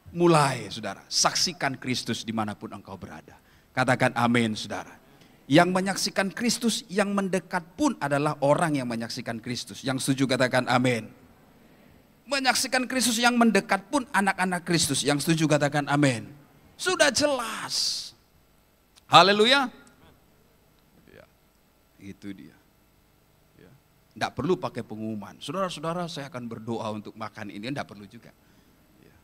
Mulai saudara, saksikan Kristus dimanapun engkau berada. Katakan amin saudara. Yang menyaksikan Kristus, yang mendekat pun adalah orang yang menyaksikan Kristus. Yang setuju katakan amin. Menyaksikan Kristus yang mendekat pun anak-anak Kristus. Yang setuju katakan amin. Sudah jelas. Haleluya. Ya, itu dia. Ya. Tidak perlu pakai pengumuman. Saudara-saudara, saya akan berdoa untuk makan ini. Tidak perlu juga. Ya.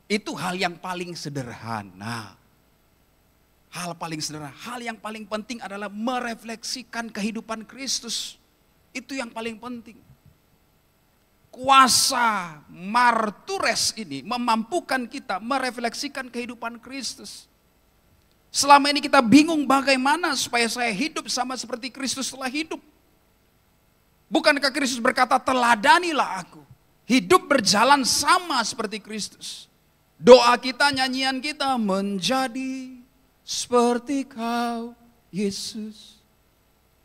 Itu hal yang paling sederhana. Hal paling sederhana. Hal yang paling penting adalah merefleksikan kehidupan Kristus. Itu yang paling penting. Kuasa martures ini memampukan kita merefleksikan kehidupan Kristus. Selama ini kita bingung bagaimana supaya saya hidup sama seperti Kristus telah hidup. Bukankah Kristus berkata, teladanilah aku. Hidup berjalan sama seperti Kristus. Doa kita, nyanyian kita, menjadi seperti kau, Yesus.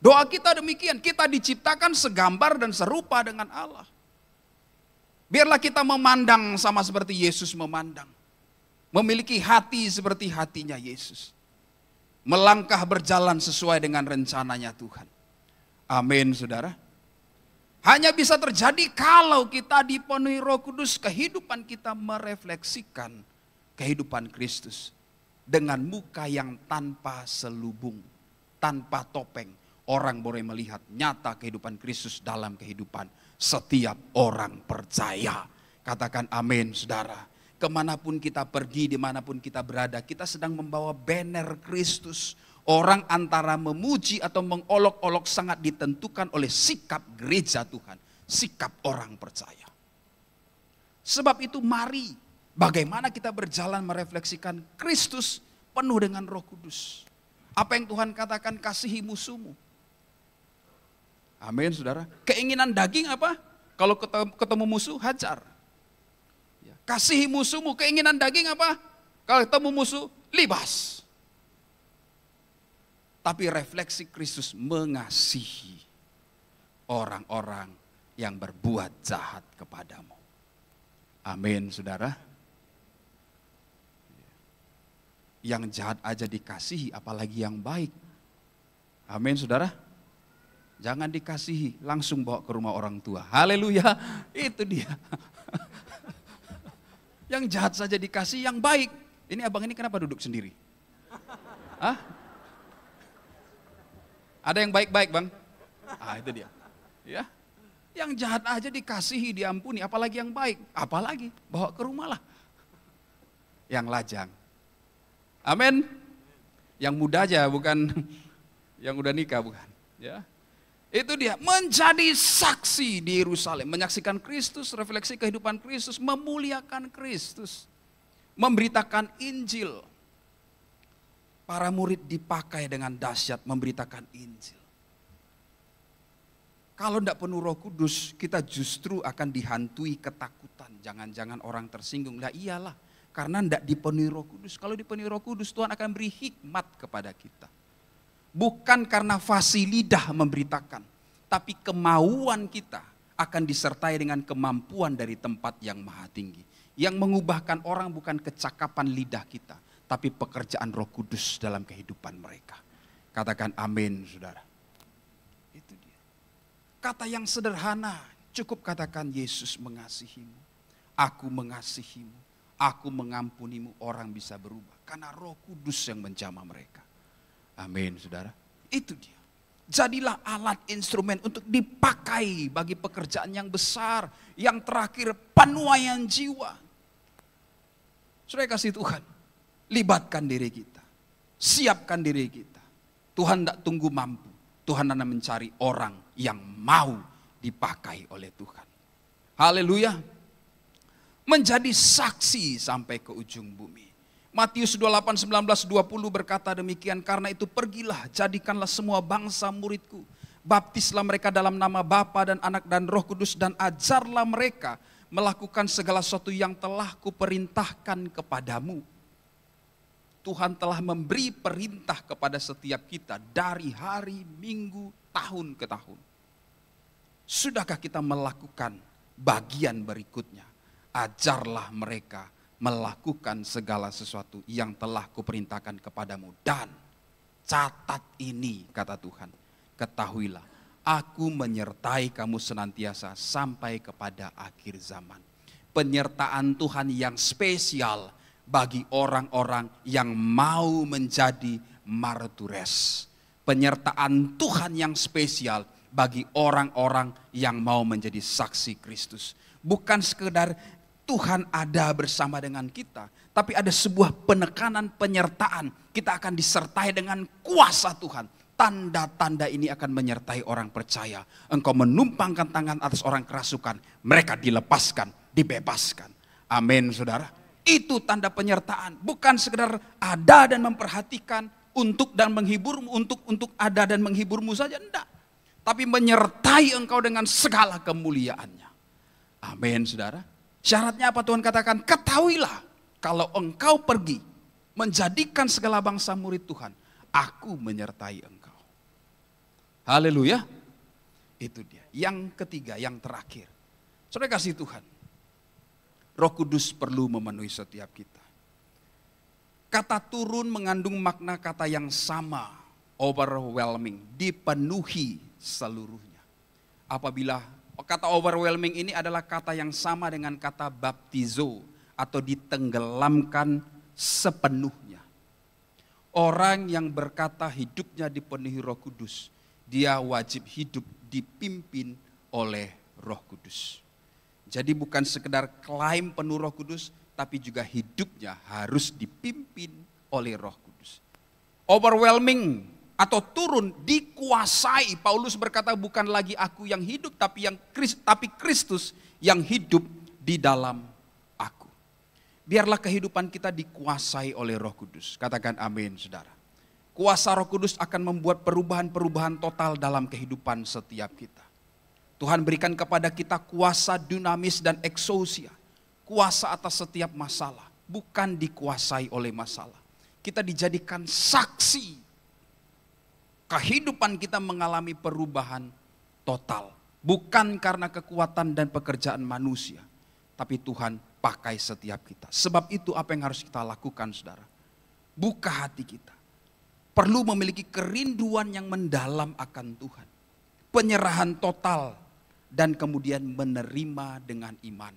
Doa kita demikian, kita diciptakan segambar dan serupa dengan Allah. Biarlah kita memandang sama seperti Yesus memandang. Memiliki hati seperti hatinya Yesus. Melangkah berjalan sesuai dengan rencananya Tuhan. Amin, saudara. Hanya bisa terjadi kalau kita dipenuhi Roh Kudus, kehidupan kita merefleksikan kehidupan Kristus. Dengan muka yang tanpa selubung, tanpa topeng. Orang boleh melihat nyata kehidupan Kristus dalam kehidupan setiap orang percaya. Katakan amin, saudara. Kemanapun kita pergi, dimanapun kita berada, kita sedang membawa banner Kristus. Orang antara memuji atau mengolok-olok sangat ditentukan oleh sikap gereja Tuhan. Sikap orang percaya. Sebab itu mari, bagaimana kita berjalan merefleksikan Kristus penuh dengan Roh Kudus. Apa yang Tuhan katakan, kasihi musuhmu. Amin, saudara. Keinginan daging apa? Kalau ketemu musuh, hajar. Kasihi musuhmu. Keinginan daging apa? Kalau ketemu musuh, libas. Tapi refleksi Kristus mengasihi orang-orang yang berbuat jahat kepadamu. Amin, saudara. Yang jahat aja dikasihi, apalagi yang baik. Amin, saudara. Jangan dikasihi, langsung bawa ke rumah orang tua. Haleluya, itu dia. Yang jahat saja dikasih, yang baik. Ini abang ini kenapa duduk sendiri? Hah? Ada yang baik-baik bang? Itu dia. Ya, yang jahat aja dikasihi, diampuni, apalagi yang baik. Apalagi, bawa ke rumah lah. Yang lajang. Amin. Yang muda aja, bukan yang udah nikah, bukan. Ya. Itu dia, menjadi saksi di Yerusalem, menyaksikan Kristus, refleksi kehidupan Kristus, memuliakan Kristus, memberitakan Injil. Para murid dipakai dengan dahsyat memberitakan Injil. Kalau tidak penuh Roh Kudus, kita justru akan dihantui ketakutan. Jangan-jangan orang tersinggung. Lah iyalah, karena tidak dipenuhi Roh Kudus. Kalau dipenuhi Roh Kudus, Tuhan akan beri hikmat kepada kita. Bukan karena fasih lidah memberitakan, tapi kemauan kita akan disertai dengan kemampuan dari tempat yang maha tinggi. Yang mengubahkan orang bukan kecakapan lidah kita, tapi pekerjaan Roh Kudus dalam kehidupan mereka. Katakan amin, saudara. Itu dia. Kata yang sederhana, cukup katakan Yesus mengasihimu. Aku mengasihimu, aku mengampunimu, orang bisa berubah. Karena Roh Kudus yang menjamah mereka. Amin, saudara. Itu dia. Jadilah alat instrumen untuk dipakai bagi pekerjaan yang besar. Yang terakhir, penuaian jiwa. Saudara kasih Tuhan, libatkan diri kita. Siapkan diri kita. Tuhan tidak tunggu mampu. Tuhan hanya mencari orang yang mau dipakai oleh Tuhan. Haleluya. Menjadi saksi sampai ke ujung bumi. Matius 28, 19, 20 berkata demikian, karena itu pergilah, jadikanlah semua bangsa muridku. Baptislah mereka dalam nama Bapa dan Anak dan Roh Kudus, dan ajarlah mereka melakukan segala sesuatu yang telah kuperintahkan kepadamu. Tuhan telah memberi perintah kepada setiap kita dari hari, minggu, tahun ke tahun. Sudahkah kita melakukan bagian berikutnya? Ajarlah mereka melakukan segala sesuatu yang telah kuperintahkan kepadamu. Dan catat ini, kata Tuhan, ketahuilah, Aku menyertai kamu senantiasa sampai kepada akhir zaman. Penyertaan Tuhan yang spesial bagi orang-orang yang mau menjadi martures. Penyertaan Tuhan yang spesial bagi orang-orang yang mau menjadi saksi Kristus. Bukan sekedar Tuhan ada bersama dengan kita, tapi ada sebuah penekanan penyertaan. Kita akan disertai dengan kuasa Tuhan. Tanda-tanda ini akan menyertai orang percaya. Engkau menumpangkan tangan atas orang kerasukan, mereka dilepaskan, dibebaskan. Amin, saudara. Itu tanda penyertaan, bukan sekedar ada dan memperhatikan untuk dan menghiburmu, untuk ada dan menghiburmu saja, enggak. Tapi menyertai engkau dengan segala kemuliaannya. Amin, saudara. Syaratnya apa Tuhan katakan? Ketahuilah kalau engkau pergi menjadikan segala bangsa murid Tuhan, aku menyertai engkau. Haleluya. Itu dia. Yang ketiga, yang terakhir. Saudara kasih Tuhan, Roh Kudus perlu memenuhi setiap kita. Kata turun mengandung makna kata yang sama, overwhelming, dipenuhi seluruhnya. Apabila kata overwhelming ini adalah kata yang sama dengan kata baptizo atau ditenggelamkan sepenuhnya. Orang yang berkata hidupnya dipenuhi Roh Kudus, dia wajib hidup dipimpin oleh Roh Kudus. Jadi bukan sekedar klaim penuh Roh Kudus, tapi juga hidupnya harus dipimpin oleh Roh Kudus. Overwhelming atau turun, dikuasai. Paulus berkata bukan lagi aku yang hidup, tapi Kristus yang hidup di dalam aku. Biarlah kehidupan kita dikuasai oleh Roh Kudus. Katakan amin, saudara. Kuasa Roh Kudus akan membuat perubahan-perubahan total dalam kehidupan setiap kita. Tuhan berikan kepada kita kuasa dunamis dan exousia. Kuasa atas setiap masalah, bukan dikuasai oleh masalah. Kita dijadikan saksi. Kehidupan kita mengalami perubahan total. Bukan karena kekuatan dan pekerjaan manusia. Tapi Tuhan pakai setiap kita. Sebab itu apa yang harus kita lakukan, saudara? Buka hati kita. Perlu memiliki kerinduan yang mendalam akan Tuhan. Penyerahan total dan kemudian menerima dengan iman.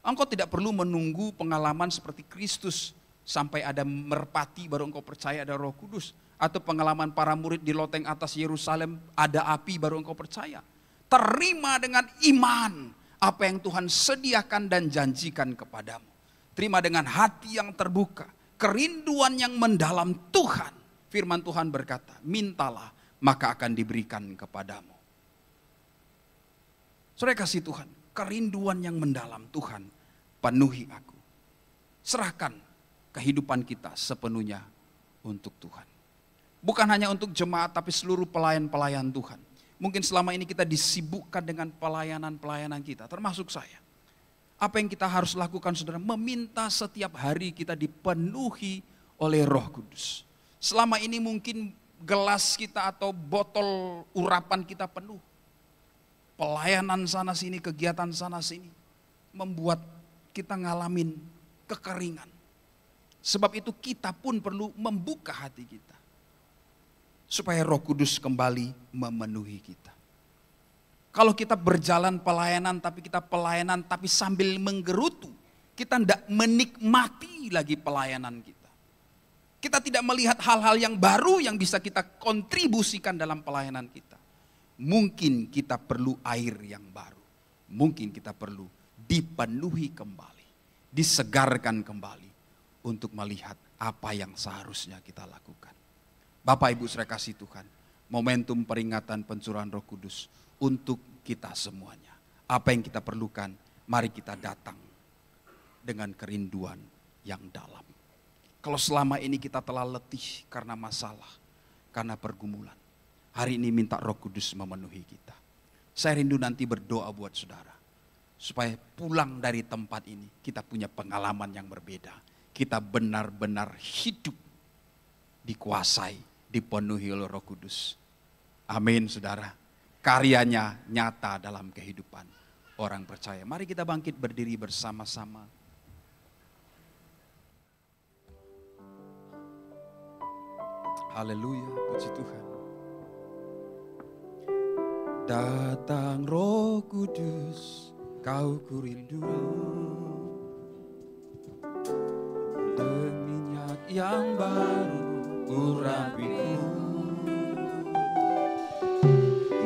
Engkau tidak perlu menunggu pengalaman seperti Kristus sampai ada merpati baru engkau percaya ada Roh Kudus. Atau pengalaman para murid di loteng atas Yerusalem ada api baru engkau percaya. Terima dengan iman apa yang Tuhan sediakan dan janjikan kepadamu. Terima dengan hati yang terbuka, kerinduan yang mendalam Tuhan. Firman Tuhan berkata, mintalah maka akan diberikan kepadamu. Saudara kasih Tuhan, kerinduan yang mendalam Tuhan, penuhi aku. Serahkan kehidupan kita sepenuhnya untuk Tuhan. Bukan hanya untuk jemaat, tapi seluruh pelayan-pelayan Tuhan. Mungkin selama ini kita disibukkan dengan pelayanan-pelayanan kita, termasuk saya. Apa yang kita harus lakukan, saudara? Meminta setiap hari kita dipenuhi oleh Roh Kudus. Selama ini mungkin gelas kita atau botol urapan kita penuh. Pelayanan sana sini, kegiatan sana sini membuat kita ngalamin kekeringan. Sebab itu kita pun perlu membuka hati kita. Supaya Roh Kudus kembali memenuhi kita. Kalau kita berjalan pelayanan tapi sambil menggerutu. Kita tidak menikmati lagi pelayanan kita. Kita tidak melihat hal-hal yang baru yang bisa kita kontribusikan dalam pelayanan kita. Mungkin kita perlu air yang baru. Mungkin kita perlu dipenuhi kembali. Disegarkan kembali. Untuk melihat apa yang seharusnya kita lakukan. Bapak Ibu saudara kasih Tuhan. Momentum peringatan pencurahan Roh Kudus. Untuk kita semuanya. Apa yang kita perlukan. Mari kita datang. Dengan kerinduan yang dalam. Kalau selama ini kita telah letih karena masalah, karena pergumulan. Hari ini minta Roh Kudus memenuhi kita. Saya rindu nanti berdoa buat saudara. Supaya pulang dari tempat ini kita punya pengalaman yang berbeda. Kita benar-benar hidup dikuasai, dipenuhi oleh Roh Kudus. Amin saudara. Karyanya nyata dalam kehidupan orang percaya. Mari kita bangkit berdiri bersama-sama. Haleluya, puji Tuhan. Datang Roh Kudus, Kau kurindu. Minyak yang baru urapiku,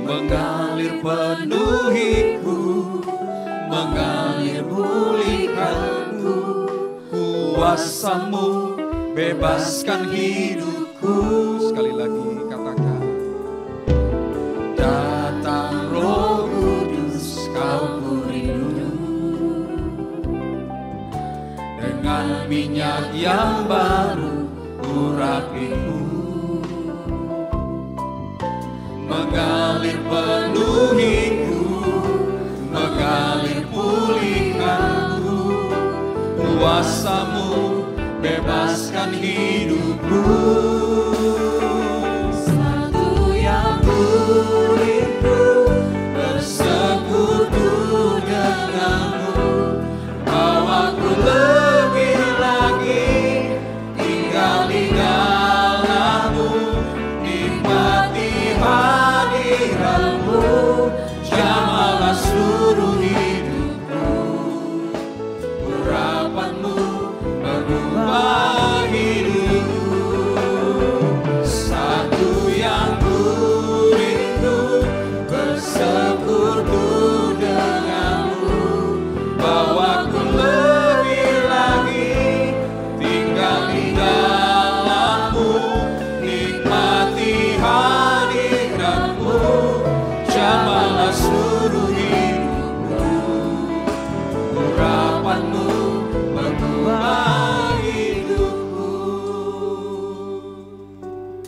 mengalir penuhiku, mengalir pulihkanku. Kuasa-Mu bebaskan hidupku. Sekali lagi katakan, datang Roh Kudus, Kau kurindu. Dengan minyak yang baru urapiku, mengalir penuhiku, mengalir pulihkanku. Kuasa-Mu bebaskan hidupku. Satu yang kurindu, bersekutu denganmu. Bawaku lebih lagi tinggal di dalam-Mu, nikmati hadirat-Mu, jamalah seluruh hidupku. Urapan-Mu mengubah hidupku. Satu yang kurindu, bersekutu denganmu. Bawaku lebih lagi tinggal di dalam-Mu, nikmati hadirat-Mu, jamalah seluruh hidupku. Urapan-Mu mengubah hidupku.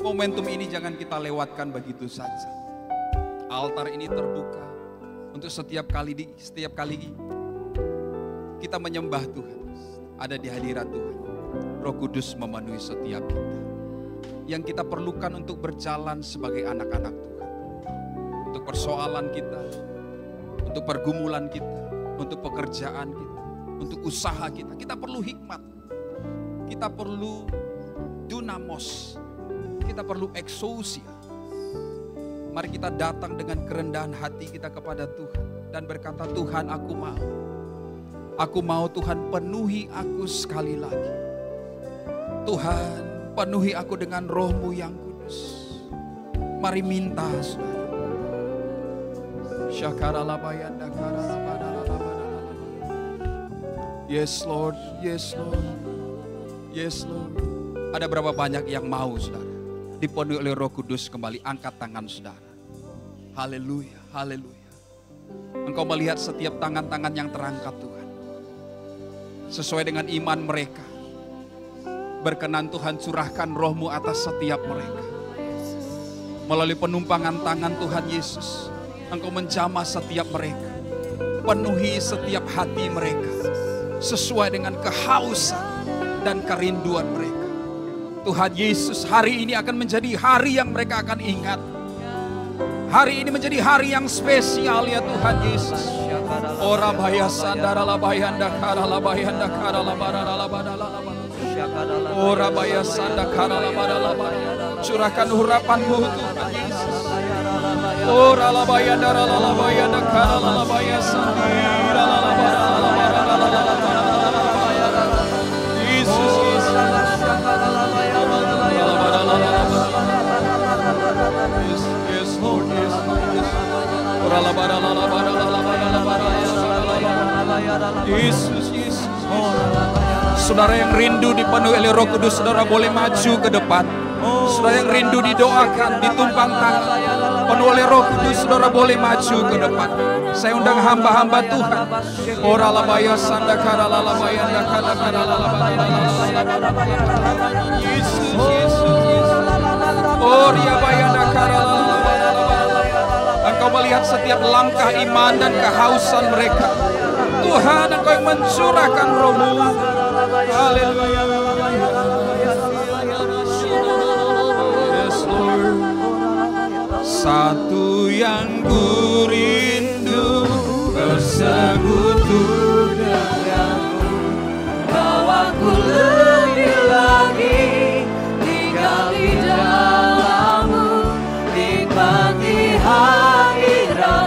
Momentum ini jangan kita lewatkan begitu saja. Altar ini terbuka untuk setiap kali kita menyembah Tuhan, ada di hadirat Tuhan. Roh Kudus memenuhi setiap kita. Yang kita perlukan untuk berjalan sebagai anak-anak Tuhan. Untuk persoalan kita, untuk pergumulan kita, untuk pekerjaan kita, untuk usaha kita. Kita perlu hikmat. Kita perlu dunamos. Kita perlu eksousia. Mari kita datang dengan kerendahan hati kita kepada Tuhan dan berkata, Tuhan, aku mau. Aku mau Tuhan penuhi aku sekali lagi. Tuhan, penuhi aku dengan Roh-Mu yang kudus. Mari minta, saudara. Yes Lord, yes Lord, yes Lord. Ada berapa banyak yang mau, saudara, dipenuhi oleh Roh Kudus kembali? Angkat tangan, saudara. Haleluya, haleluya. Engkau melihat setiap tangan-tangan yang terangkat, Tuhan. Sesuai dengan iman mereka. Berkenan Tuhan curahkan Roh-Mu atas setiap mereka. Melalui penumpangan tangan Tuhan Yesus, Engkau menjamah setiap mereka. Penuhi setiap hati mereka. Sesuai dengan kehausan dan kerinduan mereka. Tuhan Yesus, hari ini akan menjadi hari yang mereka akan ingat. Hari ini menjadi hari yang spesial ya Tuhan Yesus. Ora baya sandara la bayanda kara la bayanda kara la barara la badala la badala. Ora baya sandara kara la badala la badala. Curahkan urapan-Mu Tuhan Yesus. Ora la bayanda la bayanda kara la baya sandara la badala la badala la badala. Yesus Yesus. Yes Lord, yes Lord, yes Lord. Yesus, Yesus. Saudara yang rindu dipenuhi oleh Roh Kudus, saudara boleh maju ke depan. Saudara yang rindu didoakan, ditumpang tangan, penuh oleh Roh Kudus, saudara boleh maju ke depan. Saya undang hamba-hamba Tuhan. Ora labaya sandakara lalabaya ndakara kara lalabaya. Yesus, Yesus, Yesus. Oria baya ndakara lalabaya. Engkau melihat setiap langkah iman dan kehausan mereka. Tuhan, Engkau yang mencurahkan Roh-Mu. Haleluya. Yes Lord. Satu yang ku rindu, bersekutu denganmu. Bawaku lebih lagi tinggal di dalam-Mu, nikmati hadirat-Mu,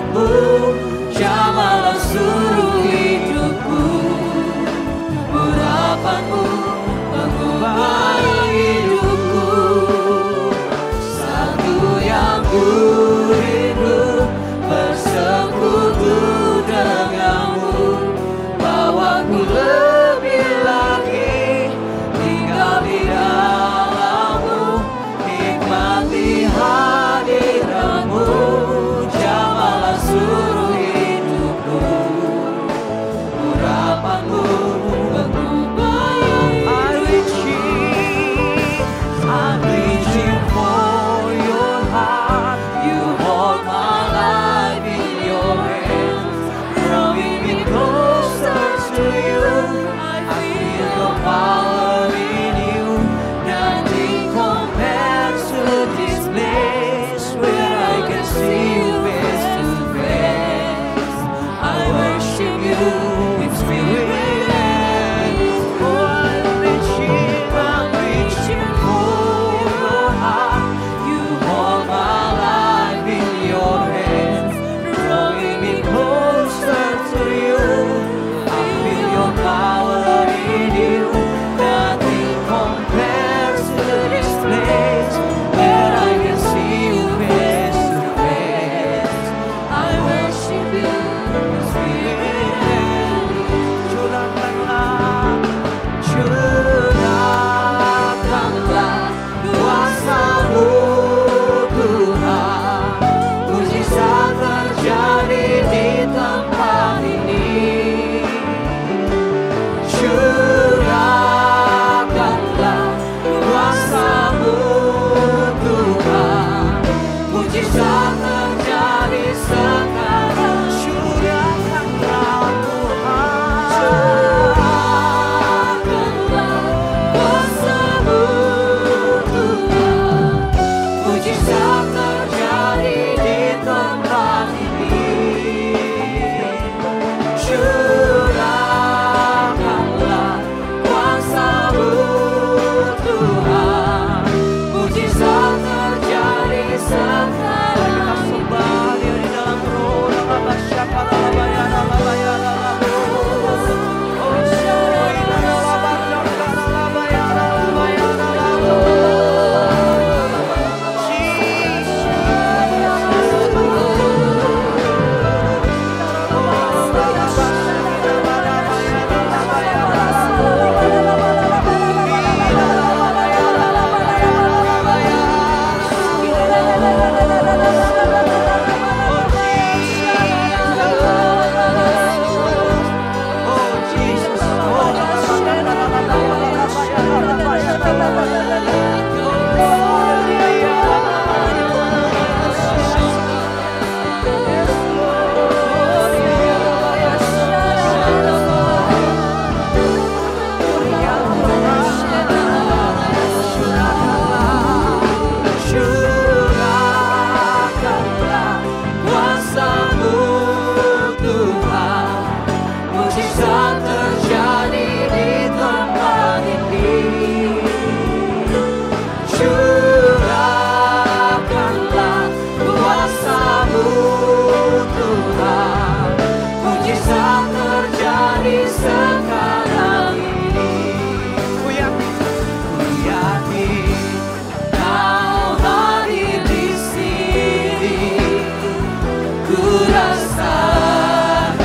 rasakan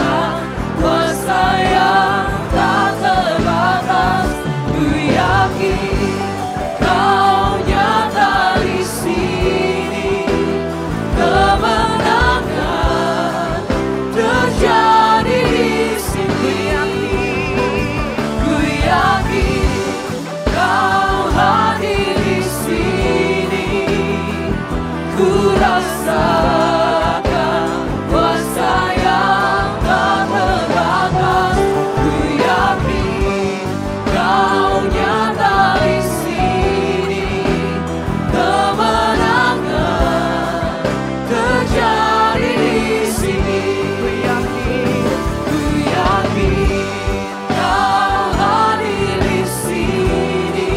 kuasa yang tak terbatas. Ku yakin Kau nyata di sini. Kemenangan terjadi di sini. Ku yakin Kau hadir di sini. Ku rasakan kuasa yang tak terbatas. Ku yakin Kau nyata di sini. Kemenangan terjadi di sini. Ku yakin Kau hadir di sini.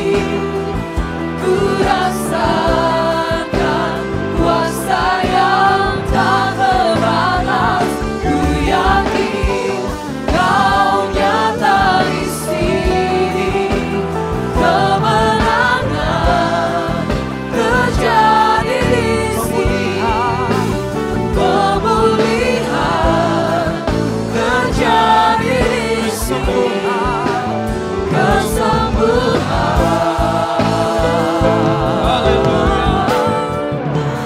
Ku rasakan kuasa yang tak terbatas. Ku yakin Kau nyata di sini. Kemenangan terjadi di sini. Pemulihan terjadi di sini. Kesembuhan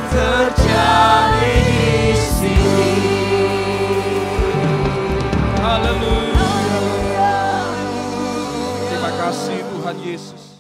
terjadi di sini. Haleluya. Terima kasih Tuhan Yesus.